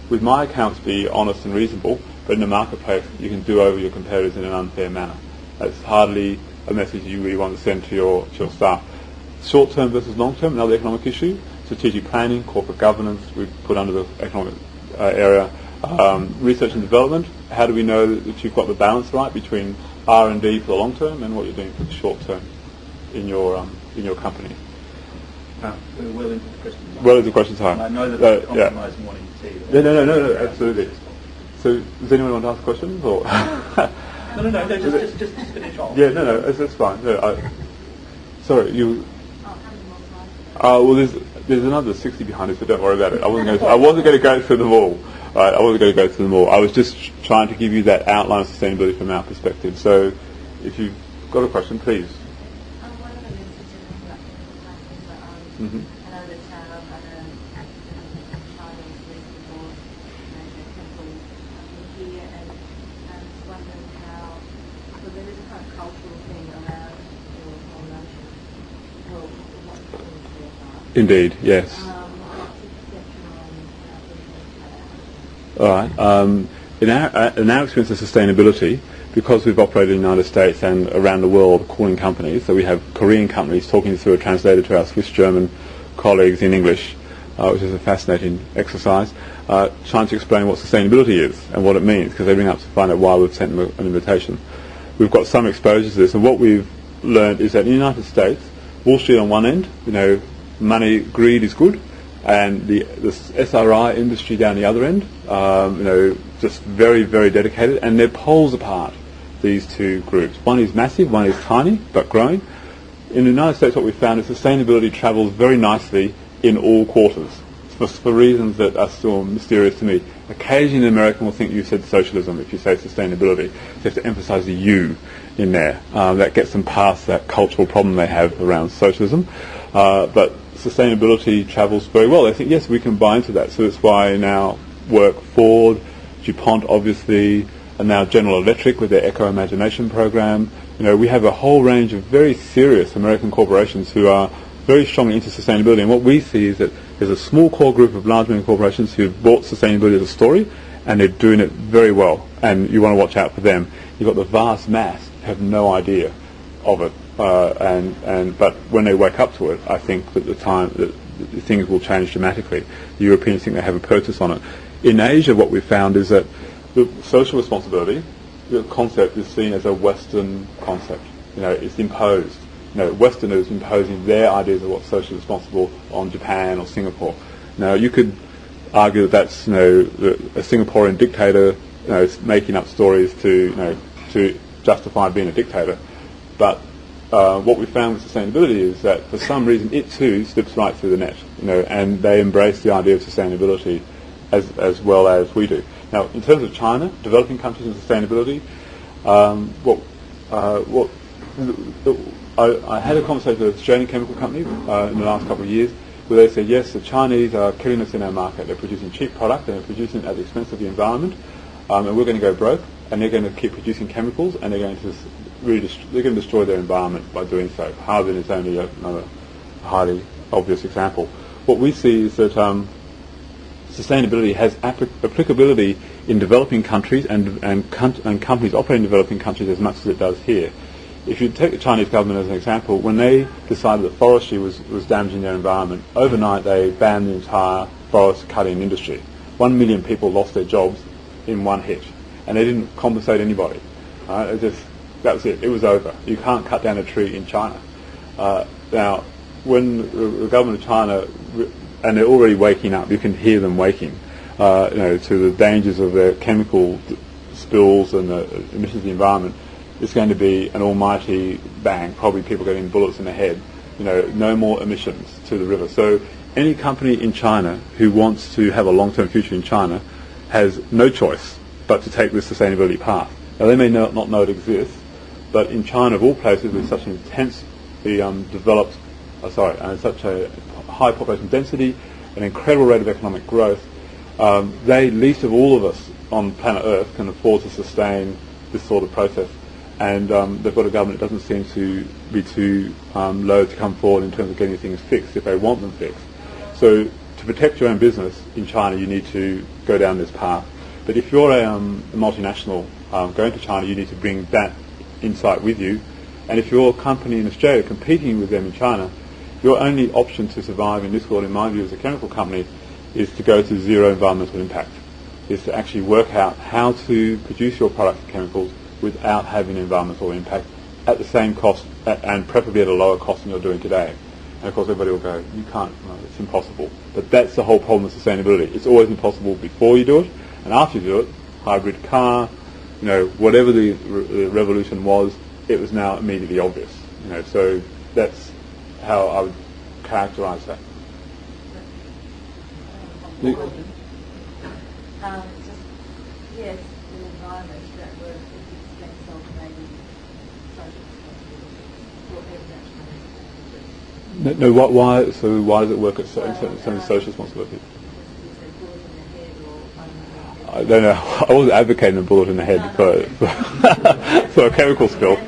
With my accounts, be honest and reasonable, but in the marketplace you can do over your competitors in an unfair manner. That's hardly a message you really want to send to your staff. Short-term versus long-term, another economic issue. Strategic planning, corporate governance, we've put under the economic area. Research and development, how do we know that you've got the balance right between R&D for the long term and what you're doing for the short term in your company? We're well into the question time. Well into the question time. I know that there's compromise morning tea. No, absolutely. So does anyone want to ask questions? Or No, just finish off. Yeah, no, that's fine. Sorry, you... well, there's another 60 behind us, but don't worry about it. I wasn't going to go through them all. Right, I wasn't going to go through them all. I was just trying to give you that outline of sustainability from our perspective. So, if you've got a question, please. One of the messages about the Mm-hmm. I know that activism in China is recently for major chemical here, and I was wondering how, well, there is a kind of cultural thing around your whole notion. Well, what the things are. Indeed, yes. What's your perception on how things play out? All right. In our experience of sustainability, because we've operated in the United States and around the world calling companies, so we have Korean companies talking through a translator to our Swiss-German colleagues in English, which is a fascinating exercise, trying to explain what sustainability is and what it means, because they ring up to find out why we've sent them an invitation. We've got some exposure to this, and what we've learned is that in the United States, Wall Street on one end, money, greed is good, and the SRI industry down the other end, just very, very dedicated, and they're poles apart, these two groups. One is massive, one is tiny, but growing. In the United States, what we found is sustainability travels very nicely in all quarters, for reasons that are still mysterious to me. Occasionally an American will think you said socialism if you say sustainability. So you have to emphasize the U in there. That gets them past that cultural problem they have around socialism. But sustainability travels very well. They think, yes, we can buy into that. So that's why now work Ford, DuPont obviously, and now General Electric with their Eco Imagination program. We have a whole range of very serious American corporations who are very strongly into sustainability. And what we see is that there's a small core group of large American corporations who've bought sustainability as a story, and they're doing it very well. And you want to watch out for them. You've got the vast mass who have no idea of it. But when they wake up to it, I think that things will change dramatically. The Europeans think they have a purchase on it. In Asia, what we've found is that the social responsibility, the concept is seen as a Western concept. It's imposed. Westerners imposing their ideas of what's socially responsible on Japan or Singapore. Now, you could argue that that's a Singaporean dictator making up stories to justify being a dictator. But what we found with sustainability is that for some reason it too slips right through the net, and they embrace the idea of sustainability as well as we do. Now, in terms of China, developing countries and sustainability, I had a conversation with an Australian chemical company in the last couple of years where they said, yes, the Chinese are killing us in our market. They're producing cheap product and they're producing it at the expense of the environment, and we're going to go broke, and they're going to keep producing chemicals, and they're going to they're going to destroy their environment by doing so. Harbin is only another highly obvious example. What we see is that sustainability has applicability in developing countries and companies operating in developing countries as much as it does here. If you take the Chinese government as an example, when they decided that forestry was damaging their environment, overnight they banned the entire forest cutting industry. 1 million people lost their jobs in one hit, and they didn't compensate anybody. That was it. It was over. You can't cut down a tree in China. Now, when the government of China, and they're already waking up, you can hear them waking, to the dangers of their chemical spills and the emissions of the environment, it's going to be an almighty bang, probably people getting bullets in the head, no more emissions to the river. So any company in China who wants to have a long-term future in China has no choice but to take this sustainability path. Now, they may not know it exists, but in China, of all places, with such an intensely developed, and such a high population density, an incredible rate of economic growth, they, least of all of us on planet Earth, can afford to sustain this sort of process. And they've got a government that doesn't seem to be too loath to come forward in terms of getting things fixed if they want them fixed. So to protect your own business in China, you need to go down this path. But if you're a multinational going to China, you need to bring that insight with you. And if you're a company in Australia competing with them in China, your only option to survive in this world, in my view, as a chemical company, is to go to zero environmental impact, is to actually work out how to produce your products and chemicals without having an environmental impact at the same cost, and preferably at a lower cost than you're doing today. And of course everybody will go, you can't, no, it's impossible. But that's the whole problem with sustainability. It's always impossible before you do it, and after you do it, hybrid car, whatever the revolution was, it was now immediately obvious. So that's how I would characterise that. Yes, the environment that were at the expense of maybe social responsibility. No, why? So why does it work at some social responsibility? I don't know. I wasn't advocating a bullet in the head for a chemical spill.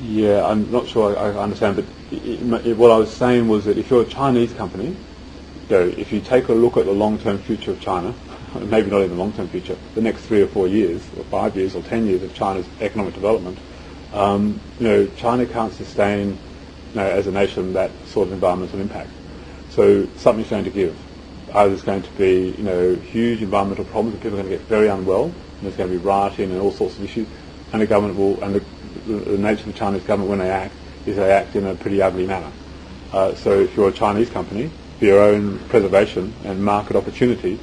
Yeah, I'm not sure I understand, but what I was saying was that if you're a Chinese company, if you take a look at the long-term future of China, maybe not even the long-term future, the next 3 or 4 years, or 5 years, or 10 years of China's economic development, China can't sustain, as a nation, that sort of environmental impact. So something's going to give. Either there's going to be, huge environmental problems, and people are going to get very unwell, and there's going to be rioting and all sorts of issues, and the government will, and the nature of the Chinese government when they act is they act in a pretty ugly manner. So if you're a Chinese company, for your own preservation and market opportunity,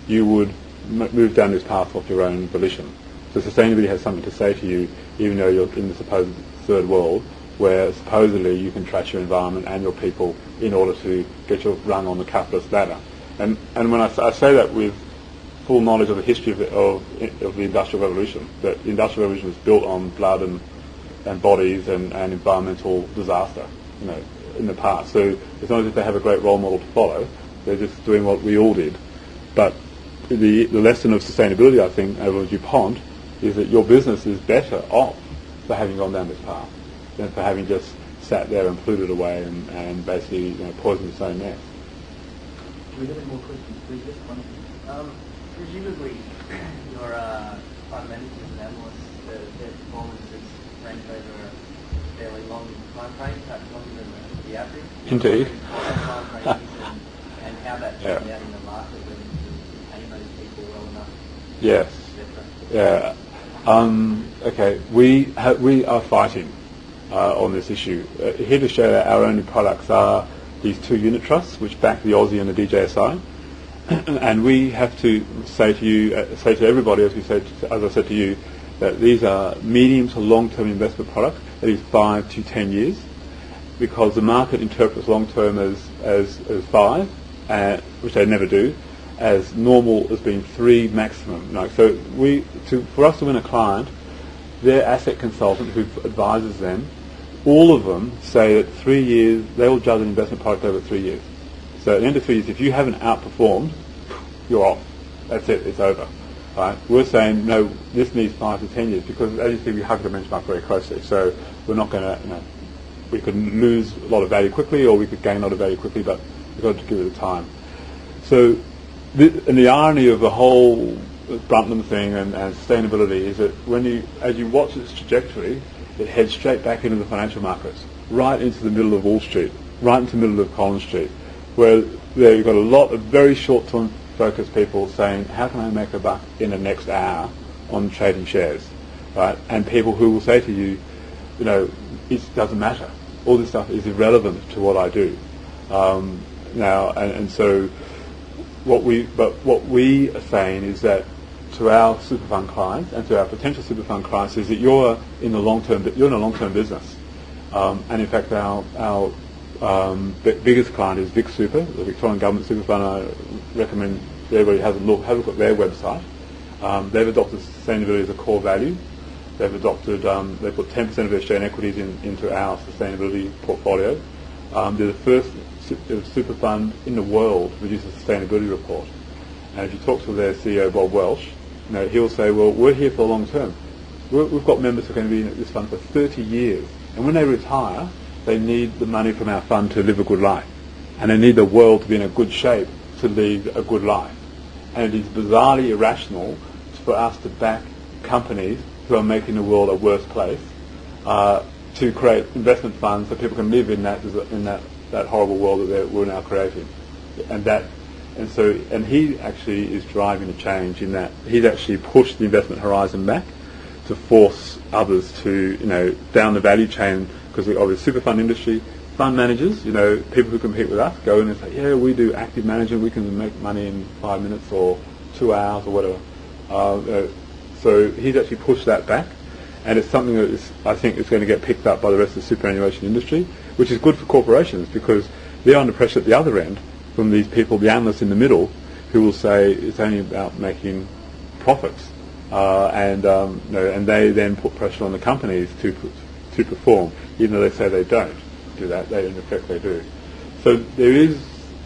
you would move down this path of your own volition. So sustainability has something to say to you, even though you're in the supposed third world, where supposedly you can trash your environment and your people in order to get your rung on the capitalist ladder. And when I say that with full knowledge of the history of the Industrial Revolution, that the Industrial Revolution was built on blood and bodies and environmental disaster, in the past. So it's not as if they have a great role model to follow. They're just doing what we all did. But the lesson of sustainability, I think, over DuPont, is that your business is better off for having gone down this path than for having just sat there and polluted away and basically poisoned its own nest. Can we get any more questions, please? Yes, one. Presumably, your fund managers and analysts, their performances range over a fairly long time frame, perhaps longer than the average. Indeed. Time frames and how that turns out in the market when you pay those people well enough. Yes. Yeah. Okay. We are fighting on this issue. Here to show that our only products are these 2 unit trusts, which back the Aussie and the DJSI. And we have to say to everybody, as I said to you, that these are medium to long-term investment products, that is 5 to 10 years. because the market interprets long-term as 5, which they never do, as normal as being 3 maximum. Like, so for us to win a client, their asset consultant who advises them, all of them say that 3 years, they will judge an investment product over 3 years. So at the end of 3 years, if you haven't outperformed, you're off. That's it, it's over. Right? We're saying, no, this needs 5 to 10 years, because as you see, we hug the benchmark very closely. So we're not going to, we could lose a lot of value quickly, or we could gain a lot of value quickly, but we've got to give it a time. So, and the irony of the whole Brundtland thing and sustainability is that as you watch its trajectory, it heads straight back into the financial markets, right into the middle of Wall Street, right into the middle of Collins Street, where there you've got a lot of very short-term focused people saying, how can I make a buck in the next hour on trading shares, right? And people who will say to you, it doesn't matter. All this stuff is irrelevant to what I do. So what we are saying is that to our super fund clients and to our potential super fund clients is that you're in a long-term business. And in fact, our biggest client is Vic Super, the Victorian Government Super Fund. I recommend everybody have a look at their website. They've adopted sustainability as a core value. They've put 10% of their Australian equities into our sustainability portfolio. They're the first super fund in the world to produce a sustainability report. And if you talk to their CEO, Bob Welsh, he'll say, well, we're here for the long term. We've got members who are going to be in this fund for 30 years. And when they retire, they need the money from our fund to live a good life. And they need the world to be in a good shape to lead a good life. And it is bizarrely irrational for us to back companies who are making the world a worse place to create investment funds so people can live in that horrible world that we're now creating. And he actually is driving a change in that. He's actually pushed the investment horizon back to force others to, down the value chain, because of the super fund industry, fund managers, people who compete with us, go in and say, yeah, we do active management, we can make money in 5 minutes or 2 hours or whatever. So he's actually pushed that back, and it's something that I think is going to get picked up by the rest of the superannuation industry, which is good for corporations because they're under pressure at the other end from these people, the analysts in the middle, who will say it's only about making profits, and they then put pressure on the companies to perform, even though they say they don't do that. In effect, they do. So there is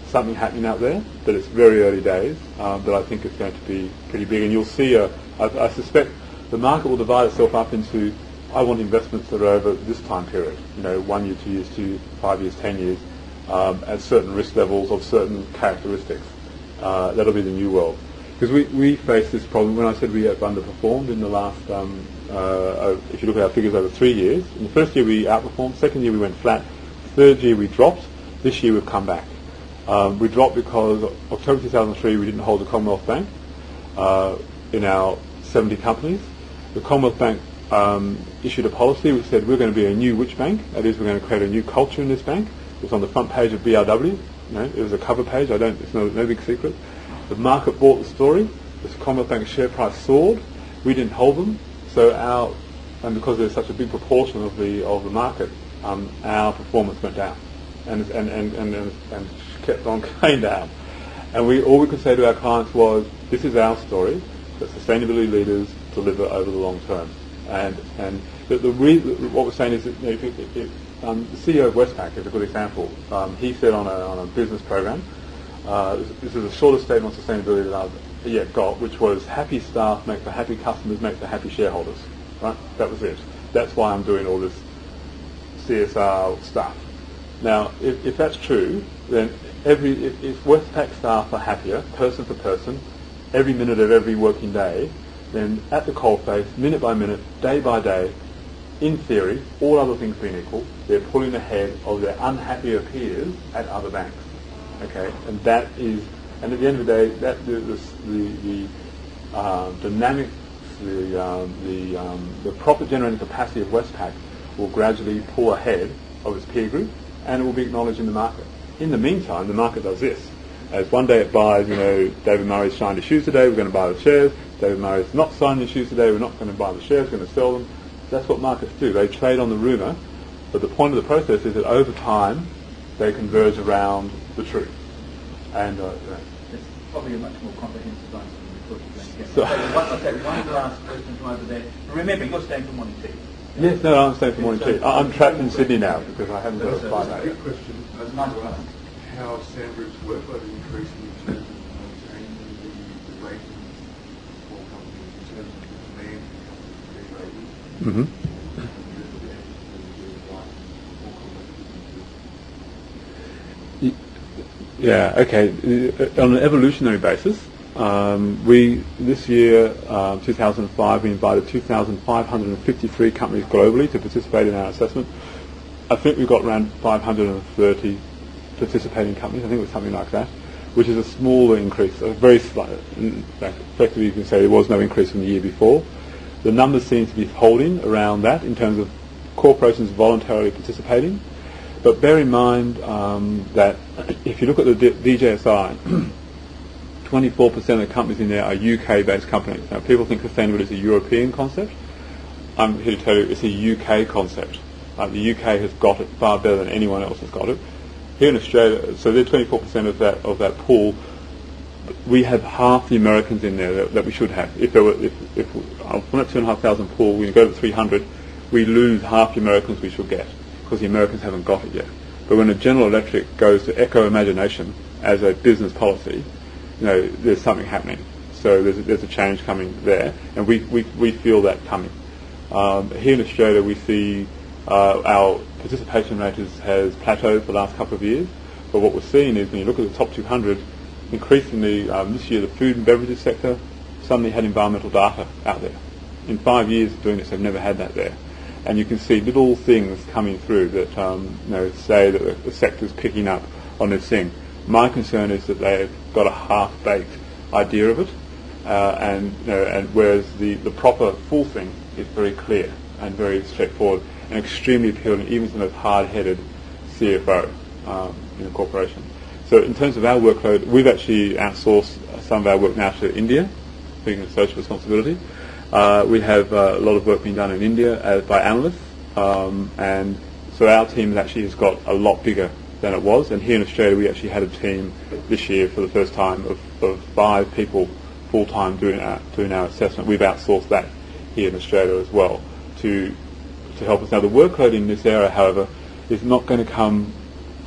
something happening out there, but it's very early days. But I think it's going to be pretty big, and you'll see. I suspect the market will divide itself up into. I want investments that are over this time period. 1 year, 2 years, 5 years, 10 years, at certain risk levels of certain characteristics. That'll be the new world. Because we face this problem. When I said we have underperformed in the last, if you look at our figures over 3 years, in the first year we outperformed, second year we went flat, third year we dropped, this year we've come back. We dropped because October 2003 we didn't hold the Commonwealth Bank in our 70 companies. The Commonwealth Bank issued a policy which said we're going to be a new which bank, that is we're going to create a new culture in this bank. It was on the front page of BRW, it was a cover page, it's no big secret. The market bought the story, the Commonwealth Bank share price soared, we didn't hold them, and because there's such a big proportion of the market, our performance went down and kept on going down. And all we could say to our clients was, this is our story, that sustainability leaders deliver over the long term. And what we're saying is that the CEO of Westpac is a good example. He said on a business program, this is the shortest statement on sustainability that I've yet got, which was happy staff make for happy customers, make for happy shareholders. Right? That was it. That's why I'm doing all this CSR stuff. Now, if that's true, then if Westpac staff are happier, person for person, every minute of every working day, then at the coalface, minute by minute, day by day, in theory, all other things being equal, they're pulling ahead of their unhappier peers at other banks. Okay, and at the end of the day, that the dynamics, the profit generating capacity of Westpac will gradually pull ahead of its peer group, and it will be acknowledged in the market. In the meantime, the market does this. As one day it buys, David Murray's signed his shoes today, we're going to buy the shares. David Murray's not signed his shoes today, we're not going to buy the shares, we're going to sell them. That's what markets do. They trade on the rumour But the point of the process is that over time, they converge around the truth. And It's probably a much more comprehensive answer than we thought you were going to get. So- I'll take one last question from over there. Remember, you're staying for morning tea. yes, no, I'm staying for morning tea. I'm trapped in Sydney now because I haven't got a flight out yet. Quick question. I was going to ask how SAM Group's workload is increasing in terms of maintaining the ratings for companies, in terms of the demand for companies to be rated. Mm-hmm. Yeah, okay. On an evolutionary basis, we this year, 2005, we invited 2,553 companies globally to participate in our assessment. I think we've got around 530 participating companies. I think it was something like that, which is a smaller increase, a very slight. In fact, effectively, you can say there was no increase from the year before. The numbers seem to be holding around that in terms of corporations voluntarily participating. But bear in mind that if you look at the DJSI, 24% of the companies in there are UK-based companies. Now, people think sustainability is a European concept. I'm here to tell you it's a UK concept. The UK has got it far better than anyone else has got it. Here in Australia, so they're 24% of that pool. We have half the Americans in there that we should have. If from that 2,500 pool, we go to 300, we lose half the Americans we should get, because the Americans haven't got it yet. But when a General Electric goes to echo imagination as a business policy, there's something happening. So there's a change coming there, and we feel that coming. Here in Australia, we see our participation rate has plateaued for the last couple of years. But what we're seeing is when you look at the top 200, increasingly this year the food and beverages sector suddenly had environmental data out there. In 5 years of doing this, they've never had that there. And you can see little things coming through that say that the sector's picking up on this thing. My concern is that they've got a half-baked idea of it, and whereas the proper full thing is very clear and very straightforward and extremely appealing, even to those hard-headed CFO in a corporation. So in terms of our workload, we've actually outsourced some of our work now to India, being a social responsibility. We have a lot of work being done in India by analysts, and so our team actually has got a lot bigger than it was. And here in Australia, we actually had a team this year for the first time of 5 people full-time doing our assessment. We've outsourced that here in Australia as well to help us. Now, the workload in this area, however, is not going to come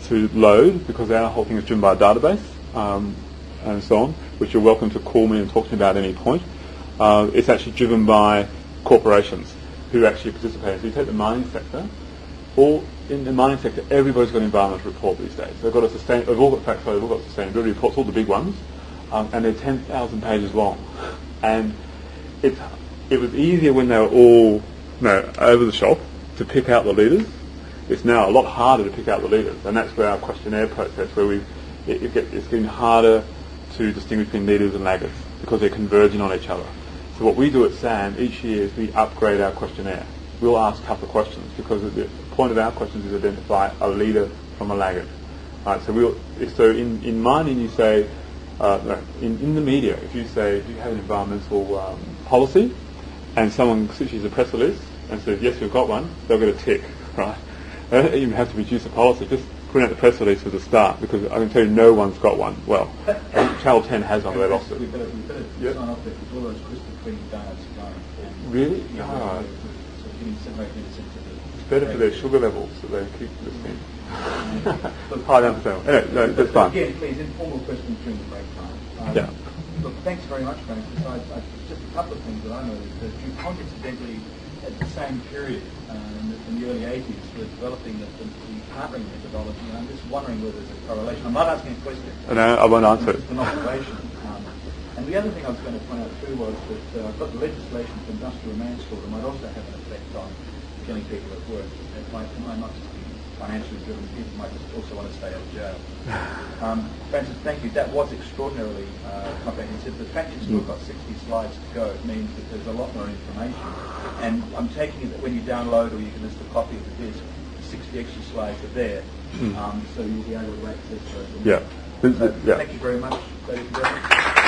through load, because our whole thing is driven by a database and so on, which you're welcome to call me and talk to me about at any point. It's actually driven by corporations who actually participate. So you take the mining sector. In the mining sector, everybody's got an environmental report these days. They've all got sustainability reports, all the big ones, and they're 10,000 pages long. And it was easier when they were all over the shop to pick out the leaders. It's now a lot harder to pick out the leaders, and that's where our questionnaire process, where it's getting harder to distinguish between leaders and laggards, because they're converging on each other. So what we do at SAM each year is we upgrade our questionnaire. We'll ask tougher questions, because the point of our questions is identify a leader from a laggard. Right, so in mining you say, in the media, if you have an environmental policy, and someone issues a press release and says, yes, we've got one, they'll get a tick, right? They don't even have to produce a policy, just put out the press release for the start, because I can tell you no one's got one. Well, Channel 10 has one, but they lost it. We better sign off there, because all those crystal clean donuts are going forward. Really? Yeah, so getting separate minutes into the... It's better for their sugar levels that they keep listening. I don't understand. Anyway, no, that's fine. Again, please, informal questions during the break time. Yeah. Look, thanks very much, Francis. Just a couple of things that I noticed. That DuPont, incidentally, at the same period, in the early 80s, were developing the partnering methodology, and I'm just wondering whether there's a correlation. I'm not asking a question. No, I won't answer it. It's an observation. And the other thing I was going to point out too was that I've got the legislation for industrial manslaughter might also have an effect on killing people at work. It might not just be financially driven. People might just also want to stay out of jail. Francis, thank you. That was extraordinarily comprehensive. The fact you've still got 60 slides to go means that there's a lot more information. And I'm taking it that when you download or you can just a copy of the disc, the 60 extra slides are there. So you'll be able to access those. Yeah. Thank you very much, ladies and gentlemen.